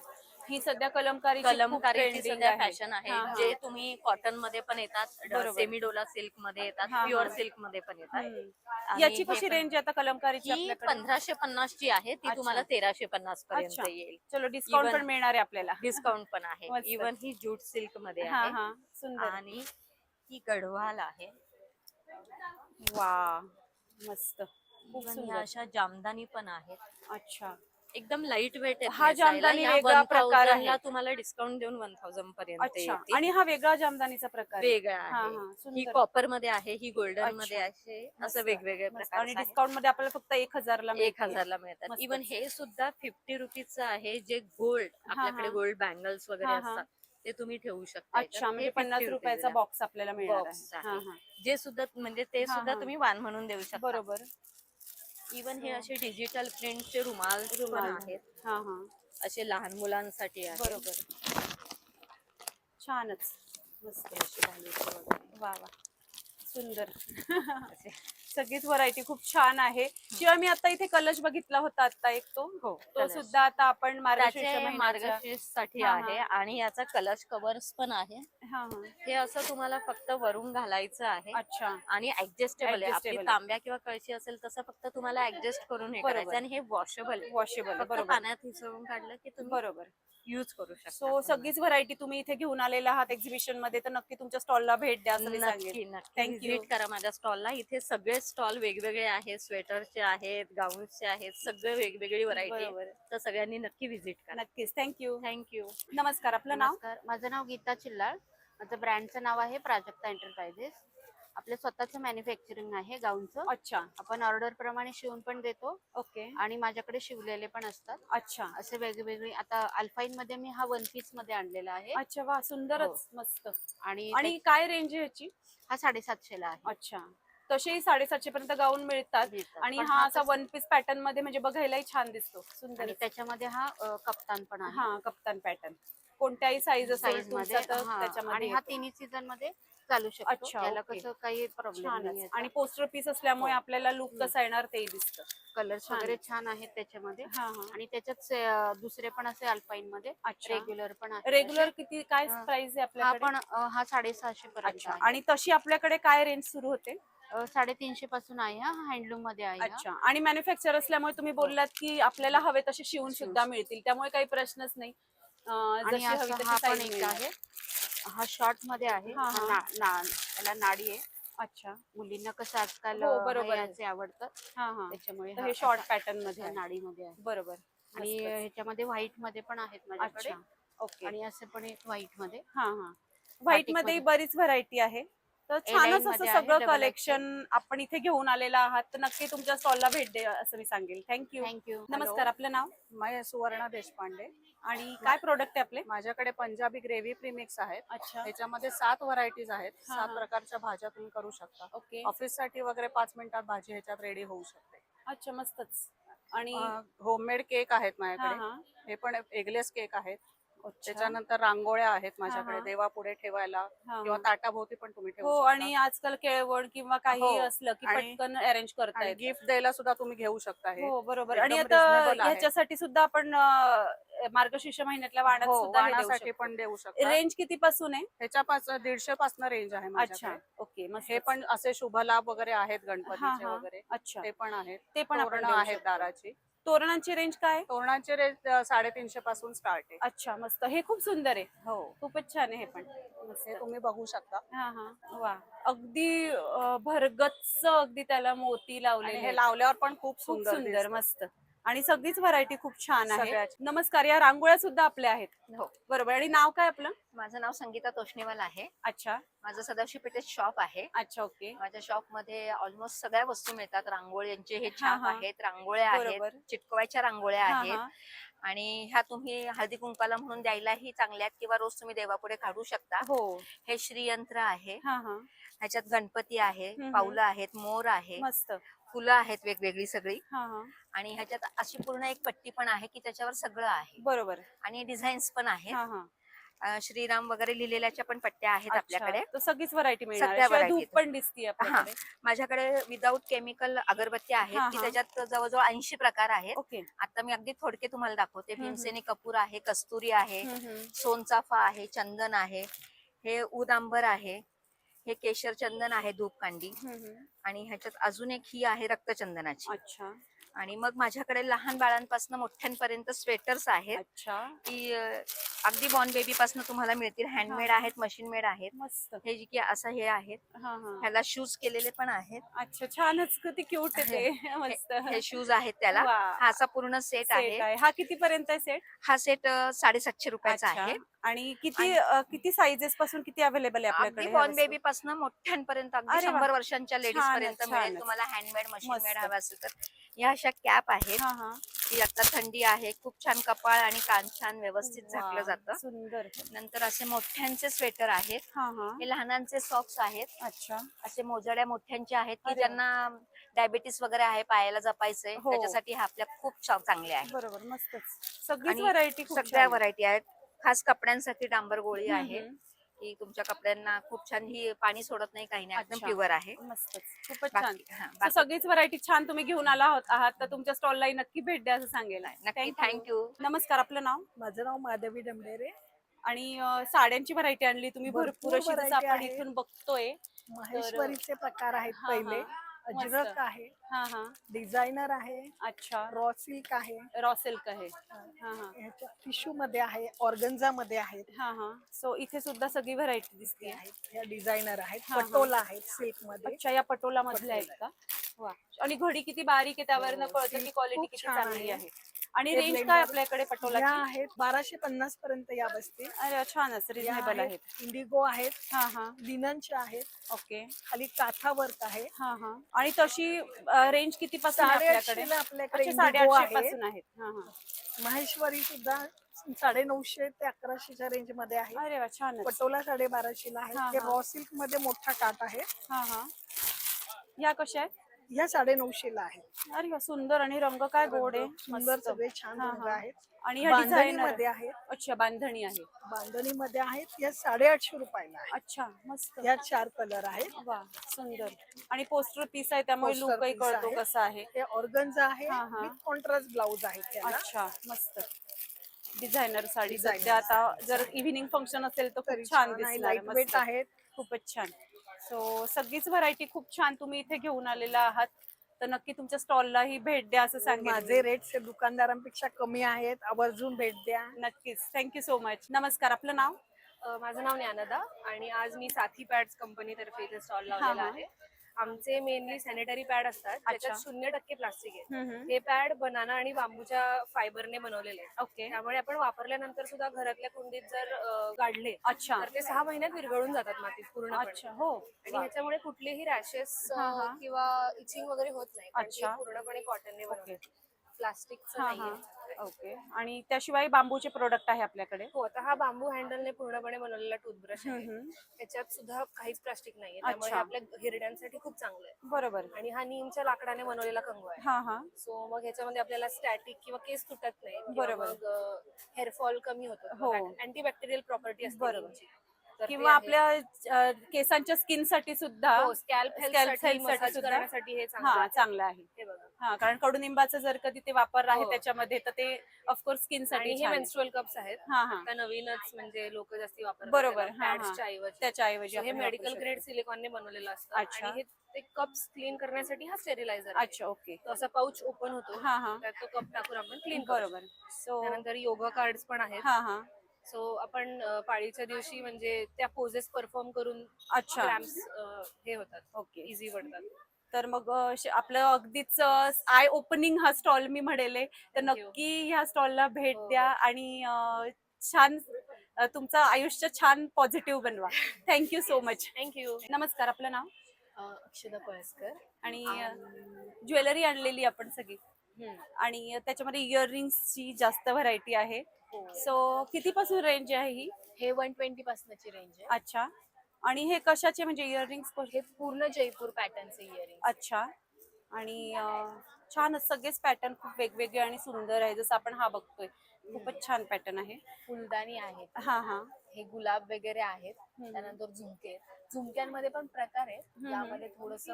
ही सध्या कलमकारीची कलमकारीची सध्या फॅशन आहे, हा, हा. जे तुम्ही कॉटन मध्ये पण येतात, बरोबर. सेमी डोला सिल्क मध्ये येतात, हा, हा. प्युअर सिल्क मध्ये पण येतात. आणि याची हे कशी पण- रेंज आता कलमकारीची ही आपल्याकडे? 1550 ची आहे, ती अच्छा. तुम्हाला 1350 पर्यंत अच्छा. येईल. चलो, डिस्काउंट Even- पण मिळणार आहे आपल्याला. डिस्काउंट पण आहे. मस्त. इवन ही जूट सिल्क मध्ये हा आहे. हा, सुंदर. आणि ही गढवाल आहे. वा, मस्त, खूप Even सुंदर. ह्या अशा जामदानी पण आहेत, अच्छा, एकदम लाईट वेट हा जामदानी वेगळा प्रकार आहे. तुम्हाला डिस्काउंट देऊन 1000 पर्यंत अच्छा. येतील. आणि हा वेगळा जामदानीचा प्रकार आहे. वेगळा हा, आहे. हा, ही सुंदर. कॉपर मध्ये आहे, ही गोल्डन अच्छा. मध्ये आहे, मस्त. असं वेगवेगळे मस्त. प्रकार आणि डिस्काउंट मध्ये आपल्याला फक्त 1000 ला मिळते. 1000 ला मिळतात. मस्तच. इवन हे सुद्धा 50 रुपीजचं आहे, जे गोल्ड आपल्याकडे हा. गोल्ड बँगल्स वगैरे हा, हा. असतात, ते तुम्ही ठेवू शकता. अच्छा, याच्यात. म्हणजे हे 50 50 रुपयाचा रुपीजला. बॉक्स आपल्याला मिळणार Box आहे. आहे. हा, हा. जे सुद्धा म्हणजे ते हा, सुद्धा हा. तुम्ही वाण म्हणून देऊ शकता. बरोबर. इवन हे असे डिजिटल प्रिंटचे रुमाल पण रुमाल. आहेत, हा हा, असे लहान मुलांसाठी आहे. बरोबर. छानच, मस्त. हे असे बांधीचे वगैरे. वा वा, सुंदर सगळीच व्हरायटी खूप छान आहे. शिवाय मी आता इथे कलश बघितला होता आता एक तो कलश. सुद्धा आता आपण मार्गशीर्ष त्याचे महिन्याच्या मार्गशीर्ष साठी हा, आहे आणि याचा कलश कव्हर्स पण आहे. हा हे असं तुम्हाला फक्त वरून घालायचं आहे अच्छा आणि ऍडजस्टेबल आहे. आपली Adjustable आहे. तांब्या किंवा कळशी असेल तसं फक्त तुम्हाला ऍडजस्ट करून हे बरोबर. करायचं आणि हे वॉशेबल आहे. वॉशेबल फक्त बरोबर पाण्यात हिसळून काढलं की तुम्ही बरोबर. युज करू शकता. सो सगळीच व्हरायटी तुम्ही इथे घेऊन आलेला आहात एक्झिबिशन मध्ये, तर नक्की तुमच्या स्टॉलला भेट द्या असं मी नक्की सांगेन. नक्की Thank you. विजिट करा माझ्या स्टॉलला. इथे सगळे स्टॉल वेगवेगळे आहेत, स्वेटरचे आहेत, गाऊनचे आहेत, सगळे वेगवेगळी व्हरायटी बरोबर. आहे. तर सगळ्यांनी नक्की विजिट करा. नक्कीच. थँक्यू. थँक्यू. नमस्कार, आपलं नाव? नमस्कार, माझं नाव गीता चिल्लाळ. माझं ब्रँडचं नाव आहे प्राजक्ता एंटरप्राइजेस. आपलं स्वतःचं मॅन्युफॅक्चरिंग आहे गाऊनचं. अच्छा आपण ऑर्डर प्रमाणे शिवून पण देतो ओके आणि माझ्याकडे शिवलेले पण असतात. अच्छा असे वेगवेगळे. आता अल्फाईन मध्ये मी हा 1 पीस मध्ये आणलेला आहे अच्छा वा सुंदरच मस्त. आणि आणि काय रेंज आहे ह्याची? हा 750 ला आहे. अच्छा तसेही 750 पर्यंत गाऊन मिळतात मिळतात. आणि पण हा असा कसं- 1 पीस पॅटर्न मध्ये म्हणजे बघायलाही छान दिसतो. सुंदर आणि त्याच्यामध्ये हा कप्तान पण आहे हा कप्तान पॅटर्न कोणत्याही साईज असेल साईज तुमचा मध्ये. तर हा. त्याच्यामध्ये आणि हा येतो. तिन्ही सीझन मध्ये चालू शकतो. अच्छा, याला ओके. कसं काही प्रॉब्लेम छानच. नाही. आणि पोस्टर पीस असल्यामुळे हो. आपल्याला लुक कसा येणार तेही दिसतं. कलर्स छान. वगैरे छान आहेत त्याच्यामध्ये. हा हा आणि त्याच्यात दुसरे पण असे अल्पाईन मध्ये अच्छा रेग्युलर पण आहे. रेग्युलर किती काय हा. प्राइस आहे हा आपल्याकडे? पण हा 750 पर्यंत अच्छा आहे. आणि तशी आपल्याकडे काय रेंज सुरू होते? 350 पासून आहे हा. हँडलूम मध्ये आहे हा. अच्छा आणि मॅन्युफॅक्चर असल्यामुळे तुम्ही बोललात की आपल्याला हवे तसे शिवून सुद्धा मिळतील, त्यामुळे काही प्रश्नच नाही. आणि जशी हवी असं तशी हा पण size एक मिळणार. आहे. हा शॉर्ट मध्ये आहे. हा, हा हा. याला नाडी आहे. अच्छा मुलींना कसं आजकाल हो, बरोबर आहे. याचे आवडतात हा हा त्याच्यामुळे तर हा हे शॉर्ट असा- पॅटर्न मध्ये असा आहे. नाडीमध्ये आहे. बरोबर आणि मस्तच. ह्याच्यामध्ये व्हाईट मध्ये पण आहेत माझ्याकडे. अच्छा ओके आणि असे पण एक व्हाईट मध्ये. हा हा व्हाईट बाटिक मध्ये मध्ये. बरीच व्हरायटी आहे. तर A-line छानच असं मध्ये आहे, सगळं double कलेक्शन आपण इथे घेऊन आलेला आहात, तर नक्की तुमच्या स्टॉलला भेट द्या असं मी सांगेल. थँक्यू. थँक्यू. नमस्कार, आपलं नाव माझ्या सुवर्णा देशपांडे. आणि काय प्रोडक्ट आहे आपले? माझ्याकडे पंजाबी ग्रेव्ही प्रीमिक्स आहेत. अच्छा त्याच्यामध्ये 7 व्हरायटीज आहेत. हा, 7 हा. प्रकारच्या भाज्या तुम्ही करू शकता. ओके ऑफिस साठी वगैरे 5 मिनिटात भाजी ह्याच्यात रेडी होऊ शकते. अच्छा मस्तच. आणि होममेड केक आहेत हा माझ्याकडे. हा हे पण एगलेस केक आहेत. अच्छा. त्याच्यानंतर रांगोळ्या आहेत हा, माझ्याकडे हा. देवापुढे ठेवायला हा, किंवा हा. ताटाभोवती पण तुम्ही ठेवू हो शकता. आणि आजकाल केळवण किंवा काही हो. असलं की आणि- पटकन अरेंज करता आणि येतं. गिफ्ट द्यायला सुद्धा तुम्ही घेऊ शकता हे. हो बरोबर. एकदम आणि आता reasonable आहे. ह्याच्यासाठी सुद्धा आपण मार्गशीर्ष महिन्यातल्या वाणात हो, सुद्धा हे देऊ वाणासाठी शकतो. पण देऊ शकता. रेंज किती पासून आहे? ह्याच्यापासून 150 पासून रेंज आहे अच्छा माझ्याकडे. ओके मस्त. हे पण असे शुभ लाभ वगैरे आहेत हा गणपतीचे हा वगैरे अच्छा ते पण आहेत. ते पण आपण तोरणं देऊ आहेत शकतो. दाराची. तोरणांची रेंज काय आहे? तोरणाचे रेंज 350 पासून स्टार्ट आहे. अच्छा मस्त. हे खूप सुंदर आहे. हो खूपच छान आहे हे पण. मस्त. हे तुम्ही बघू शकता. हा हा वा अगदी भरगच्च अगदी त्याला मोती आणि लावलेले हे आहेत. लावल्यावर पण खूप खूप सुंदर सुंदर दिसतं. मस्त. आणि सगळीच व्हरायटी खूप छान आहे. सगळ्याच. नमस्कार, या रांगोळ्या सुद्धा आपल्या आहेत. हो. बरोबर. आणि नाव काय आपलं? माझं नाव संगीता तोष्णीवाल आहे. अच्छा माझं सदाशिव पेठेत शॉप आहे. अच्छा ओके माझ्या शॉप मध्ये ऑलमोस्ट सगळ्या वस्तू मिळतात. रांगोळ्यांचे हे हा, छाप हा. आहेत, रांगोळ्या बरोबर. आहेत, चिटकवायच्या रांगोळ्या हा, आहेत. हा. आणि ह्या तुम्ही हळदी कुंकाला म्हणून द्यायलाही चांगल्या आहेत किंवा रोज तुम्ही देवापुढे काढू शकता. हो हे श्रीयंत्र आहे. हा हा ह्याच्यात गणपती आहे, हम्म. पाऊलं आहेत, मोर आहे, मस्त. फुलं आहेत वेगवेगळी सगळी. हा हा आणि ह्याच्यात अशी पूर्ण एक पट्टी पण आहे की त्याच्यावर सगळं आहे बरोबर. आणि डिझाईन्स पण आहेत. हा हा श्रीराम वगैरे लिहिलेल्याच्या पण पट्ट्या आहेत अच्छा. आपल्याकडे. तर सगळीच व्हरायटी मिळणार. सगळ्या शिवाय variety धूप पण दिसते आपल्याकडे. माझ्याकडे विदाऊट केमिकल अगरबत्त्या आहेत हा, की हा. त्याच्यात जवळजवळ 80 प्रकार आहेत. ओके आता मी अगदी थोडके तुम्हाला दाखवते. हम्म. भीमसेनी कपूर आहे, कस्तुरी आहे, हम्म. सोनचाफा आहे, चंदन आहे, हे उदांबर आहे, हे केशर चंदन आहे, धूपकांडी. हम्म. आणि ह्याच्यात अजून एक ही आहे रक्तचंदनाची. अच्छा आणि मग माझ्याकडे लहान बाळांपासून मोठ्यांपर्यंत स्वेटर्स आहेत अच्छा की अगदी बॉर्न बेबी पासून तुम्हाला मिळतील. हँडमेड आहेत, मशीन मेड आहेत. मस्त. हे जे की असं हे आहेत. हा हा ह्याला शूज केलेले पण आहेत. अच्छा छानच. किती क्यूट आहे ते. मस्त. हे शूज आहेत त्याला. वा. हा असा पूर्ण सेट सेट आहे. आहे. हा किती पर्यंत आहे सेट? हा सेट 750 रुपयाचा अच्छा. आहे. आणि किती साइजेस पासून किती अवेलेबल आहे अगदी आपल्याकडे? बॉर्न बेबी पासून मोठ्यांपर्यंत अगदी अरे वा. 100 वर्षांच्या लेडीज छानच, पर्यंत छानच. मिळेल तुम्हाला. हँडमेड, मशीन मस्त. मेड हवा असेल तर या अशा कॅप आहेत हा हा की आता थंडी आहे, खूप छान कपाळ आणि कान छान व्यवस्थित झाकलं वा, जातं. सुंदर. नंतर असे मोठ्यांचे स्वेटर आहेत. हा हा हे लहानांचे सॉक्स आहेत. अच्छा असे मोजड्या मोठ्यांचे आहेत की अरे वा. ज्यांना डायबिटीस वगैरे आहे, पायाला जपायचंय, हो. त्याच्यासाठी हा आपल्या खूप चांगले आहे. बरोबर मस्तच. सगळीच आणि व्हरायटी सगळ्या व्हरायटी आहेत. खास कपड्यांसाठी डांबर गोळी आहे. की तुमच्या कपड्यांना खूप छान, ही पाणी सोडत नाही, काही नाही, एकदम अच्छा. प्युअर आहे. मस्तच, खूपच छान. बाकी- हा, So, बाकी- सगळीच व्हरायटी छान तुम्ही घेऊन आहात तर तुमच्या स्टॉलला नक्की भेट द्या असं सांगेल. नक्की, Thank you. थँक्यू. नमस्कार, आपलं नाव माझं नाव माधवी डमडेरे. आणि साड्यांची व्हरायटी आणली तुम्ही भरपूर भरपूर अशी, जसं variety आपण आहे. इथून बघतोय. माहेश्वरीचे प्रकार आहेत हा, पहिले. हा. अजरक मस्त. आहे, हा हा. डिझायनर आहे, अच्छा. रॉ सिल्क आहे, रॉ सिल्क आहे. हा हा. टिश्यू मध्ये आहे, ऑर्गन्झा मध्ये आहेत. हा हा. सो इथे सुद्धा सगळी व्हरायटी दिसते. ह्या डिझायनर आहेत, हा, हा. पटोला आहेत सिल्क मध्ये. अच्छा, या पटोला मधल्या आहेत का? वा. आणि घडी किती बारीक आहे, त्यावरनं कळतं की क्वालिटी खूप किती छान चांगली आहे. आहे. आणि हे रेंज blender काय आपल्याकडे या पटोलाची? आहेत 1250 पर्यंत या बसतील. अरे छानच, या रिझनेबल आहेत. इंडिगो आहेत, हा हा. लिननच्या आहेत, ओके. खाली काथा वर्क आहे. हा हा. आणि तशी रेंज किती पासून आहे आपल्याकडे? 850 ला आपल्याकडे अच्छा, इंडिगो 850 आहे. पासून आहेत. हा हा. माहेश्वरी सुद्धा 950 ते 1100च्या रेंज मध्ये आहे. अरे वा, छानच. पटोला 1250 ला हा, आहे. हे हा. रॉ सिल्क मध्ये मोठा काट आहे. हा हा. या कशा आहेत? ह्या 950 ला आहे. अरे वा, सुंदर. आणि रंग काय गोड आहे, सुंदर मस्त. सगळे छान हा, रंग हा. आहेत. आणि ह्या बांधणी डिझायनर मध्ये आहेत. अच्छा, बांधणी आहे. बांधणी मध्ये आहेत. या 850 रुपयाला आहे. अच्छा, मस्त. या 4 कलर आहेत. वा, सुंदर. आणि पोस्टर पीस आहे, त्यामुळे Poster लुकही piece कळतो आहे. कसा आहे. हे ऑर्गन्झा आहे, हा, हा. विथ कॉन्ट्रास्ट ब्लाउज आहे त्याला. अच्छा, मस्त. डिझायनर साडी Designer सध्या आता जर इव्हिनिंग फंक्शन असेल तर तरी खूप छान छान आहे, दिसणार. लाईट वेट मस्त. आहेत. खूपच छान. सो सगळीच व्हरायटी खूप छान तुम्ही इथे घेऊन आलेला आहात, तर नक्की तुमच्या स्टॉलला ही भेट द्या असं सांगेन. माझे रेट्स दुकानदारांपेक्षा कमी आहेत, आवर्जून भेट द्या. नक्कीच. Thank you so much. नमस्कार, आपलं नाव? माझं नाव ज्ञानदा आणि आज मी साथी पॅड्स कंपनीतर्फे इथे स्टॉल हा, लावलेला हा. आहे. आमचे मेनली सॅनिटरी पॅड असतात, त्याच्यात 0% प्लास्टिक आहे. हम्म, हम्म. हे पॅड बनाना आणि बांबूच्या फायबरने बनवलेले आहेत. ओके. त्यामुळे आपण वापरल्यानंतर सुद्धा घरातल्या कुंडीत जर काढले अच्छा. तर ते 6 महिन्यात विरघळून जातात मातीत पूर्णपणे. अच्छा, हो. आणि ह्याच्यामुळे कुठलेही रॅशेस हा, हा. किंवा इचिंग वगैरे होत नाही, कारण ते अच्छा. पूर्णपणे कॉटनने बनवले, प्लास्टिकचं हा नाहीये. हा. ओके. आणि त्याशिवाय बांबूचे प्रोडक्ट आहे आपल्याकडे? हो, आता हा बांबू हँडलने पूर्णपणे बनवलेला टूथब्रश आहे. हम्म, हम्म. त्याच्यात सुद्धा काहीच प्लास्टिक नाहीये, त्यामुळे अच्छा. आपल्या हिरड्यांसाठी खूप चांगलं आहे. बरोबर. आणि हा नीमच्या लाकडाने बनवलेला कंगवा आहे. हा हा. सो मग ह्याच्यामध्ये आपल्याला स्टॅटिक किंवा केस तुटत नाही, बरोबर. मग हेअरफॉल कमी हो. होतो. अँटीबॅक्टेरियल प्रॉपर्टी असते बरोबर. नीमची. तर ते किंवा आहे. आपल्या केसांच्या स्किन साठी सुद्धा, हो, स्कॅल्प scalp हेल्थ health साठी मसाज सुद्धा. करण्यासाठी हे हा, आहे. चांगलं आहे. हे बघा. हा, कारण कडुनिंबाचा जर कधी ते वापर आहे हो. त्याच्यामध्ये, तर ते ऑफकोर्स स्किन आणि साठी हे छान आहे. मेन्स्ट्रुअल कप्स आहेत. हा हा. आता नवीनच म्हणजे लोक जास्ती वापरतात बरोबर. त्याला, हा, हा. pads च्या ऐवजी. त्याच्या ऐवजी So हे आपण मेडिकल वापरू शकतो. ग्रेड सिलिकॉनने बनवलेलं असतं. अच्छा. आणि हे ते कप्स क्लीन करण्यासाठी हा स्टेरिलायझर. अच्छा, ओके. तो असा पाऊच ओपन होतो, हा हा. त्यात तो कप टाकून आपण क्लीन बरोबर. सो त्यानंतर योगा कार्ड्स पण आहेत. हा हा. सो आपण पाळीच्या दिवशी म्हणजे त्या पोजेस परफॉर्म करून अच्छा. क्रॅम्प्स हे होतात, ओके. इझी पडतात. तर मग आपलं अगदीच आय ओपनिंग हा स्टॉल मी म्हणेल आहे. तर Thank you. नक्की ह्या स्टॉलला भेट हो, द्या हो. आणि छान तुमचं आयुष्य छान पॉझिटिव्ह बनवा. Thank you so much. थँक्यू. नमस्कार, आपलं नाव? अक्षदा पळसकर. आणि ज्वेलरी आणलेली आपण सगळी, आणि त्याच्यामध्ये इयरिंग्सची जास्त व्हरायटी आहे. सो कितीपासून रेंज आहे ही? हे 120 पासूनची रेंज आहे. अच्छा. आणि हे कशाचे, म्हणजे इयरिंग्स? हे पूर्ण जयपूर पॅटर्नचे इयरिंग. अच्छा. आणि छान, सगळेच पॅटर्न खूप वेगवेगळे आणि सुंदर आहे. जसं आपण हा बघतोय, खूपच छान पॅटर्न आहे. फुलदाणी आहेत, हा हा. हे गुलाब वगैरे आहेत. त्यानंतर झुमके, झुमक्यांमध्ये पण प्रकार आहेत. यामध्ये थोडस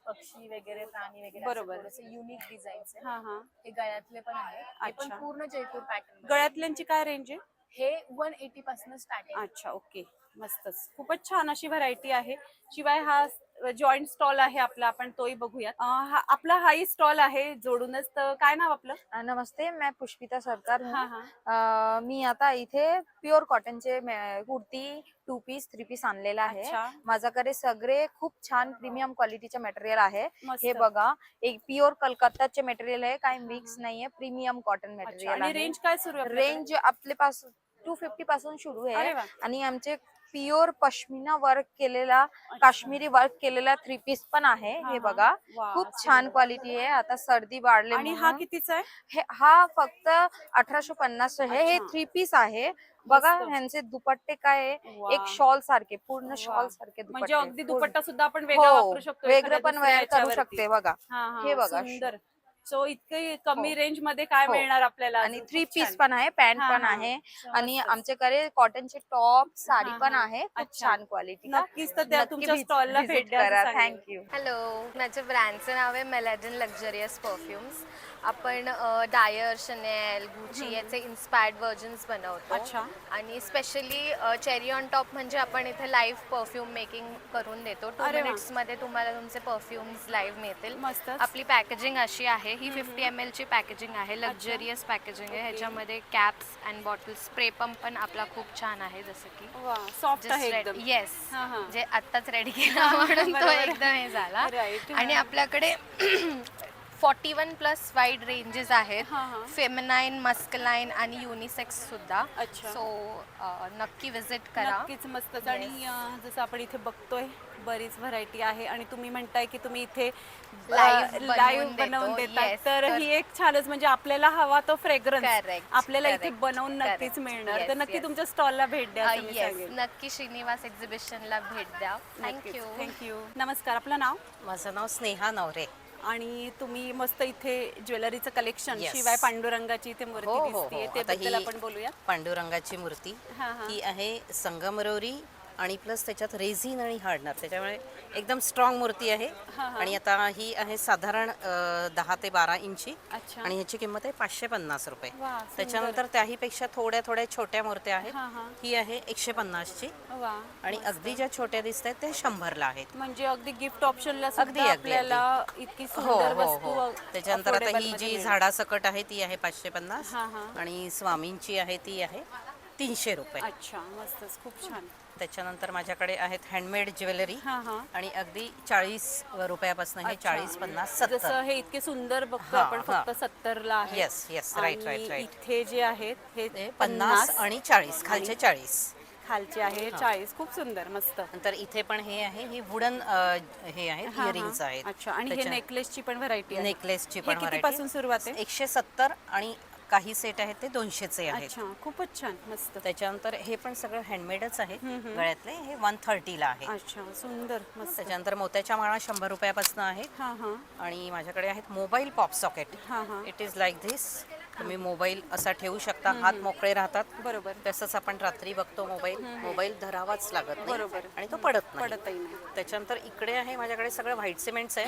पक्षी वगैरे, प्राणी वगैरे, बरोबर. थोडस युनिक डिझाईन्स आहे. हा हा. हे गळ्यातले पण आहेत. हे पण अच्छा. पूर्ण जयपूर पॅटर्न. गळ्यातल्यांची काय रेंज आहे? हे 180 पासून स्टार्ट आहे. अच्छा, ओके. मस्तच, खूपच छान अशी व्हरायटी आहे. शिवाय हा जॉईंट स्टॉल आहे आपला, आपण तोही बघूयात. आपला हाही स्टॉल आहे जोडूनच. तर काय नाव आपलं? नमस्ते, मैं पुष्पिता सरकार हूँ. हा हा. मी आता इथे प्युअर कॉटनचे कुर्ती 2 पीस 3 पीस आणलेला आहे. अच्छा. माझ्याकडे सगळे खूप छान प्रीमियम क्वालिटीचे मटेरियल आहे. मस्त. हे बघा, एक प्युअर कलकत्ताचे मटेरियल आहे, काही मिक्स नाहीये, प्रीमियम कॉटन अच्छा. मटेरियल आणि आहे. रेंज काय सुरू आहे आपल्याकडे? रेंज आपले पास 250 पासून सुरू अरे आहे. वा. आणि आमचे प्युअर पश्मिना वर्क केलेला, काश्मीरी वर्क केलेला 3 पीस पण आहे. हा, हे हा. बघा, वा, खूप सुंदर. छान क्वालिटी आहे. आता सर्दी वाढले आणि हा म्हणून. कितीचा आहे? हा फक्त 1850 आहे. हे अच्छा. 3 पीस आहे. बघा, मस्त. ह्यांचे दुपट्टे काय आहे, वा. एक शॉल सारखे, पूर्ण वा. शॉल सारखे म्हणजे दुपट्टे. अगदी दुपट्टा सुद्धा आपण वेगळा हो, वापरू शकतो. वेगळं एखाद्या पण दुसऱ्या वेअर करू याच्यावरती. शकते. बघा, हा, हा. हे बघा, सुंदर. सो इतके कमी रेंज मध्ये काय हो. मिळणार आपल्याला आणि अजून? 3 खूप पीस छान. पण आहे, पॅन्ट हा, पण हा. आहे आणि मस्तच. आमच्याकडे कॉटनचे टॉप साडी हा, पण हा. आहे, खूप अच्छा. छान क्वालिटी. नक्कीच तर त्या तुमच्या स्टॉलला भेट द्या असं सांगेन. थँक्यू. हॅलो, माझ्या ब्रँडचं नाव आहे मेलॅडन लक्झरियस परफ्युम्स. आपण डायर, शनेल, गुची याचे इन्स्पायर्ड व्हर्जन्स बनवतो. अच्छा. आणि स्पेशली चेरी ऑन टॉप म्हणजे आपण इथे लाईव्ह परफ्यूम मेकिंग करून देतो. 2 अरे वा. मिनिट्समध्ये तुम्हाला तुमचे परफ्युम्स लाईव्ह मिळतील. मस्तच. आपली पॅकेजिंग अशी आहे, ही 50 ml ची पॅकेजिंग आहे, लक्झरियस पॅकेजिंग आहे. ह्याच्यामध्ये caps and bottles, spray pump पण आपला खूप छान आहे, जसं की वा, सॉफ्ट आहे एकदम. येस, हा, हा. जे आत्ताच रेडी केला म्हणून तो बरोबर. एकदम हे झाला. Right. आणि आपल्याकडे 41+ वाईड रेंजेस आहेत, हा, हा. फेमिनाईन, मस्कलाईन आणि युनिसेक्स सुद्धा. अच्छा. सो नक्की विजिट करा. नक्कीच मस्तच. आणि जसं आपण इथे बघतोय बरीच व्हरायटी आहे आणि तुम्ही म्हणताय की तुम्ही इथे Live बनवून देतो. देतात. Yes, तर तर- ही एक छानच, म्हणजे आपल्याला हवा तो फ्रेग्रन्स Correct, आपल्याला इथे correct, बनवून नक्कीच correct. मिळणार. Yes, तर नक्की yes. तुमच्या स्टॉलला भेट द्या असं मी येस, सांगेन. नक्की श्रीनिवास एक्झिबिशनला भेट द्या. थँक्यू. थँक्यू. नमस्कार, आपलं नाव? माझं नाव स्नेहा नवरे. आणि तुम्ही मस्त इथे ज्वेलरीचं कलेक्शन, Yes. शिवाय पांडुरंगाची इथे मूर्ती हो, हो, दिसतीये, हो. ते आता बद्दल ही आपण बोलूया. पांडुरंगाची मूर्ती हा, हा. ती आहे संगमरवरी आणि प्लस त्याच्यात रेझिन आणि हार्डनर, त्याच्यामुळे एकदम स्ट्रॉंग मूर्ती आहे. हा, हा. आणि आता ही आहे साधारण 10 ते 12 इंची अच्छा. आणि ह्याची किंमत आहे 550 रुपये. वा, सुंदर. त्याच्यानंतर त्याहीपेक्षा थोड्या थोड्या छोट्या मूर्त्या आहेत. हा, हा. ही आहे 150ची वा, आणि अगदी ज्या छोट्या दिसत आहेत ते 100ला आहेत. म्हणजे अगदी गिफ्ट ऑप्शनला अगदी, सुद्धा अगदी, आपल्याला इतकी हो सुंदर हो वस्तू हो. त्याच्यानंतर आता affordable ही मध्ये जी मिळेल. झाडासकट आहे ती आहे 550 हा, हा. आणि स्वामींची आहे ती आहे 300 रुपये. अच्छा, मस्तच, खूप छान. त्याच्यानंतर माझ्याकडे आहेत हँडमेड ज्वेलरी हा, हा. आणि अगदी 40 रुपयापासून हे अच्छा. 40, 50, 70. जसं हे इतके सुंदर बघतो हा, आपण, हा. फक्त 70ला आहे. Yes, yes, right, आणि right, right. इथे जे आहेत हे हे 50 आणि 40, खालचे 40. खालचे आहे 40. खूप सुंदर, मस्त. नंतर इथे पण हे आहे, ही वुडन हे आहेत, हा, हा. इयरिंग्स आहेत. अच्छा. आणि हे त्याच्या- नेकलेसची पण व्हरायटी आहे. नेकलेसची हे पण किती variety. पासून सुरुवात आहे? 170 आणि काही सेट आहेत ते 200चे आहेत. अच्छा, खूपच छान, मस्त. त्याच्यानंतर हे पण सगळं हँडमेडच आहे. गळ्यातले हे 130ला आहे. अच्छा, सुंदर, मस्त. त्याच्यानंतर मोत्याच्या माळा 100 रुपयापासून आहेत. हा, हा. आणि माझ्याकडे आहेत मोबाईल पॉप सॉकेट. हा, हा. It is like this. तुम्ही मोबाईल असा ठेवू शकता, हात मोकळे राहतात. बरोबर. तसंच आपण रात्री बघतो मोबाईल धरावाच लागत नाही. बरोबर. आणि तो पडत पडतही नाही. त्याच्यानंतर इकडे आहे माझ्याकडे सगळं व्हाईट सिमेंट्स आहे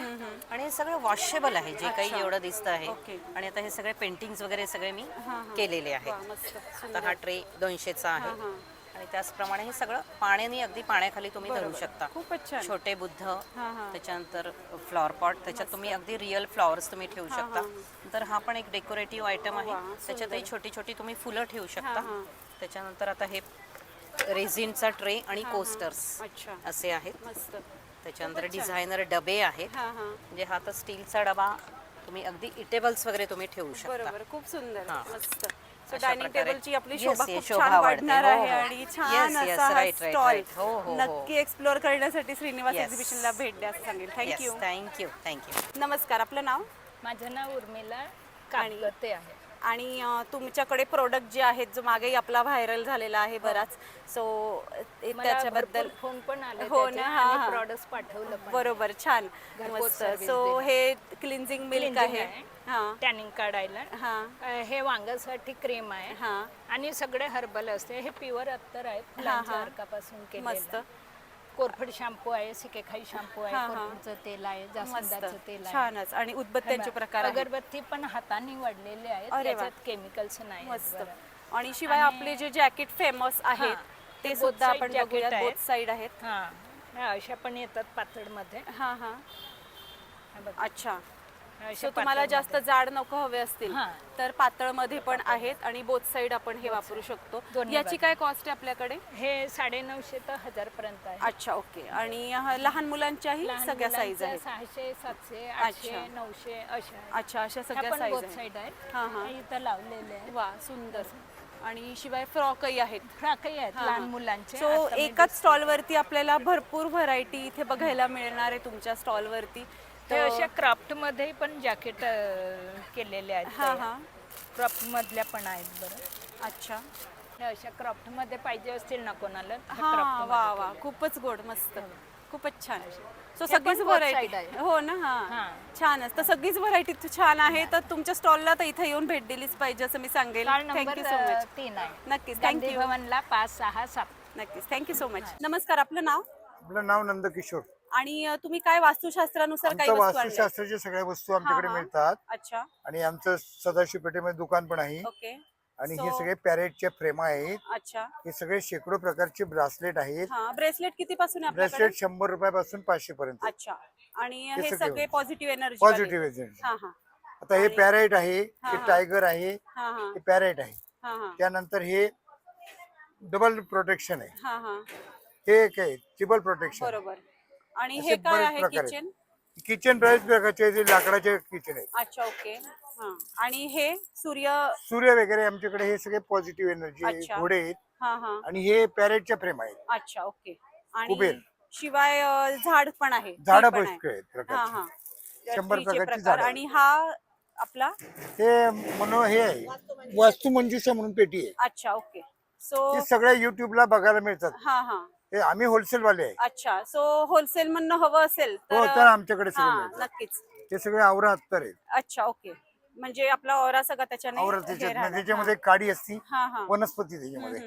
आणि हे सगळं वॉशेबल आहे, जे काही अच्छा. एवढं दिसतं आहे. ओके. आणि आता हे सगळे पेंटिंग्स वगैरे सगळे मी हा. केलेले वा, आहेत. मस्त, आता सुंदर. हा ट्रे 200चा आहे. हा, हा. आणि त्याचप्रमाणे हे सगळं पाण्याने अगदी पाण्याखाली तुम्ही धरू बरोबर. शकता. खूपच छान. छोटे बुद्ध, हा, हा. त्याच्यानंतर फ्लॉवर पॉट, त्याच्यात तुम्ही अगदी रिअल फ्लॉवर्स तुम्ही ठेवू शकता. तर हा पण एक डेकोरेटिव्ह आयटम आहे. वा, त्याच्यातही सुंदर. छोटी छोटी तुम्ही फुलं ठेवू हा, शकता. हा. त्याच्यानंतर आता हे रेझिनचा ट्रे आणि हा, हा. कोस्टर्स अच्छा, असे आहेत. मस्त. त्याच्यानंतर खूपच छान. डिझायनर डबे आहेत. हा, हा. म्हणजे हा तर स्टीलचा डबा, तुम्ही अगदी इटेबल्स वगैरे तुम्ही ठेवू शकता. बरोबर, खूप सुंदर, हा. मस्त. अशा डायनिंग प्रकारे. टेबलची आपली Yes, शोभा yes, खूप शोभा छान वाढते. वाढणार हो, आहे. हो. आणि छान Yes, yes, असा right, right, स्टॉल right. हो, हो, हो. नक्की एक्सप्लोअर करण्यासाठी श्रीनिवास Yes. एक्झिबिशनला भेट द्या असं सांगेल. थँक्यू. Thank you thank you. नमस्कार, आपलं नाव? माझं नाव उर्मिला काटगते आहे. आणि तुमच्याकडे प्रोडक्ट जे आहेत, जो मागेही आपला व्हायरल झालेला आहे बराच, सो त्याच्याबद्दल फोन पण आले हो ना, हा, हा. प्रॉडक्ट्स पाठवलं पण. बरोबर, छान, घरपोच मस्त. service सो दिली. हे क्लिन्झिंग मिल्क Cleansing आहे. आहे. हा, टॅनिंग काढायला. हा, हे वांगासाठी क्रीम आहे हा. आणि सगळे हर्बल असते. हे प्युअर अत्तर आहेत, फुलांच्या अर्कापासून मस्त. केलेलं. कोरफड शॅम्पू आहे, सिकेखाई शॅम्पू आहे, हा, हा. कोरफडचं तेल आहे, मस्त, जास्वंदाचं तेल आहे. छानच. आणि उदबत्त्यांचे प्रकार आहेत. अगरबत्ती पण हाताने वाढलेले आहेत, अरे वा. त्याच्यात केमिकल्स नाही आहेत मस्त. बरं. आणि शिवाय आणि- आपले जे जॅकेट फेमस आहेत ते both सुद्धा side आपण jacket बघूयात. आहेत. बोथ साइड आहेत. हा, ह्या अशा पण येतात पातळमध्ये. हा, हा. हे बघा. अच्छा. अशा सो तुम्हाला जास्त पातळमध्ये. जाड नको हवे असतील हा. तर पातळ मध्ये पण आहेत आणि बोथ साइड आपण हे वापरू शकतो. दोन्ही याची बाजू. काय कॉस्ट आहे आपल्याकडे? हे 950 ते 1000 पर्यंत आहे. अच्छा, ओके. आणि लहान मुलांच्याही लहान सगळ्या साईज मुलांचं आहेत? 600, 700, अच्छा. 800, 900 अशा आहेत. अच्छा, अशा ह्या सगळ्या पण साईज both आहेत. side आहेत. हा, हा. हे इथं लावलेले आहे. वा, सुंदर. आणि शिवाय फ्रॉकही आहेत. फ्रॉकही आहेत हा, लहान हा. मुलांचे. सो आता मी एकाच स्टॉल वरती आपल्याला भरपूर व्हरायटी इथे बघायला मिळणार आहे तुमच्या स्टॉल वरती. हे अशा क्राफ्ट मध्ये पण जॅकेट केलेले आहेत. हा, हा. क्राफ्ट मधल्या पण आहेत बरं. अच्छा. हे अशा क्राफ्ट मध्ये पाहिजे असतील ना कोणाला तर हा, craft मध्ये वा वा, केले. खूपच गोड, मस्त. खूपच छान. सो हे सगळीच पण both व्हरायटी side आहे. हो ना. हा छानच. तर सगळीच व्हरायटी छान आहे. तर तुमच्या स्टॉलला तर इथे येऊन भेट दिलीच पाहिजे असं मी सांगेल. Thank you so much. 3 आहे. नक्कीच गांधी थँक्यू. भवनला 5, 6, 7. नक्कीच थँक्यू सो मच. नमस्कार, आपलं नाव आपलं नाव नंदकिशोर. आणि तुम्ही काय वास्तुशास्त्रानुसार काही आमचं वस्तू आणल्या? वास्तुशास्त्राच्या सगळ्या वस्तू आमच्याकडे हा. मिळतात अच्छा. आणि आमचं सदाशिव पेठेमध्ये दुकान पण आहे. ओके. आणि हे So- सगळे पॅरेटचे फ्रेम आहेत. अच्छा. हे सगळे शेकडो प्रकारचे ब्रासलेट आहेत. हा, ब्रेसलेट किती पासून आहे आपल्याकडे? ब्रेसलेट 100 रुपयापासून 500 पर्यंत. अच्छा. आणि हे हे सगळे सगळे पॉझिटिव्ह एनर्जी पॉझिटिव्ह एनर्जी. हा हा आता हे पॅरेट आहे, हा, हे हा. टायगर आहे, हा हा हे पॅरेट आहे. हा हा त्यानंतर हे डबल प्रोटेक्शन आहे. हा हा हे एक आहे ट्रिपल प्रोटेक्शन. बरोबर. आणि असे हे काय बरेच आहे प्रकार आहेत. किचन? किचन बऱ्याच प्रकारचे जे लाकडाचे किचन आहेत. अच्छा. ओके. हा. आणि हे सूर्य. सूर्य वगैरे आमच्याकडे हे सगळे पॉझिटिव्ह एनर्जी अच्छा. घोडे आहेत. हा हा आणि हे पॅरेटच्या फ्रेम आहेत. अच्छा. ओके. आणि कुबेर. शिवाय झाड पण आहे. झाडं tree पण पुष्कळ आहेत हा प्रकारची. हा 100 Tree चे प्रकारची प्रकार. झाडं. आणि हा आपला. हे हे आहे वास्तू मंजुषा म्हणून पेटी आहे. अच्छा. ओके. सो ते सगळ्या युट्यूबला बघायला मिळतात. हा हा हे आम्ही होलसेल वाले आहे. अच्छा. सो होलसेल म्हणणं हवं असेल हो तर आमच्याकडे सगळं हा मिळतं. नक्कीच. हे सगळे आवरा अत्तर आहेत. अच्छा. ओके. म्हणजे आपला ओरा सगळा त्याच्याने आवरा हे राहणार. त्याच्यामध्ये काडी असती, हा हा वनस्पती त्याच्यामध्ये.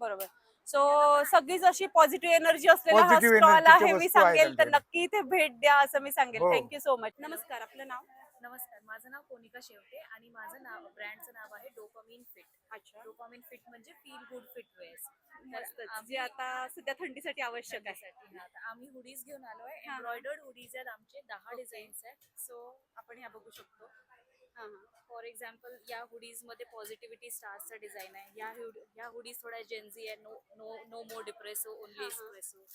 बरोबर. सो सगळीच अशी पॉझिटिव्ह एनर्जी असलेला हा Positive स्टॉल energy च्या आहे. मी वस्तू आहेत सांगेल तर आमच्याकडे. नक्की इथे भेट द्या असं मी सांगेल. हो. Thank you so much. नमस्कार, आपलं नाव? नमस्कार, माझं नाव कोनिका शेवटे आणि माझं नाव ब्रँडचं नाव आहे डोपामिन फिट. अच्छा. डोपामिन फिट म्हणजे फील गुड फिटवेअर्स. मस्तच. जे आता सध्या थंडीसाठी आवश्यक आहे. आम्ही हुडीज घेऊन आलोय. एम्ब्रॉयडर्ड हुडीज आहेत आमचे 10 डिझाईन्स आहेत. सो आपण ह्या बघू शकतो. हा हा फॉर एक्झाम्पल या हुडीज मध्ये पॉझिटिव्हिटी स्टार्सचा डिझाईन आहे. या हुडीज थोड्या जेन्झी आहे. नो नो नो मोर डिप्रेसो, ओनली एस्प्रेसो.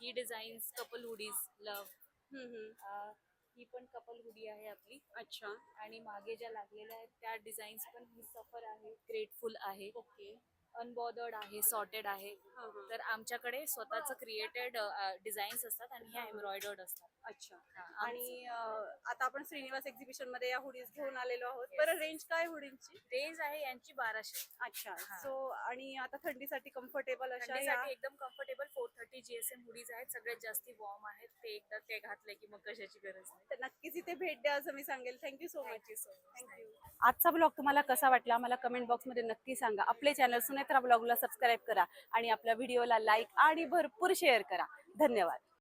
ही डिझाईन्स कपल हुडीज लव्ह. ही पण कपल हुडी आहे आपली. अच्छा. आणि मागे ज्या लागलेल्या आहेत त्या डिझाईन्स पण ही सफर आहे, ग्रेटफुल आहे, ओके. अनबॉदर्ड आहे, सॉर्टेड आहे. तर आमच्याकडे स्वतःच क्रिएटेड डिझाईन्स असतात आणि ह्या एम्ब्रॉयडर्ड असतात. अच्छा. आणि आता आपण श्रीनिवास एक्झिबिशन मध्ये या हुडीज घेऊन आलेलो आहोत. बरं, रेंज काय हुडींची? रेंज आहे यांची 1200. अच्छा. सो आणि आता थंडीसाठी कम्फर्टेबल अशा या थंडीसाठी एकदम कम्फर्टेबल 430 GSM हुडीज आहेत. सगळ्यात जास्ती वॉर्म आहेत. ते एकदा ते घातले की मग कशाची गरज नाही. तर नक्कीच इथे भेट द्या असं मी सांगेल. Thank you so much. थँक्यू. आजचा ब्लॉग तुम्हाला कसा वाटला मला कमेंट बॉक्समध्ये नक्की सांगा. आपले चॅनल सुनेत्रा ब्लॉगला सबस्क्राईब करा आणि आपल्या व्हिडिओला लाईक आणि भरपूर शेअर करा. धन्यवाद.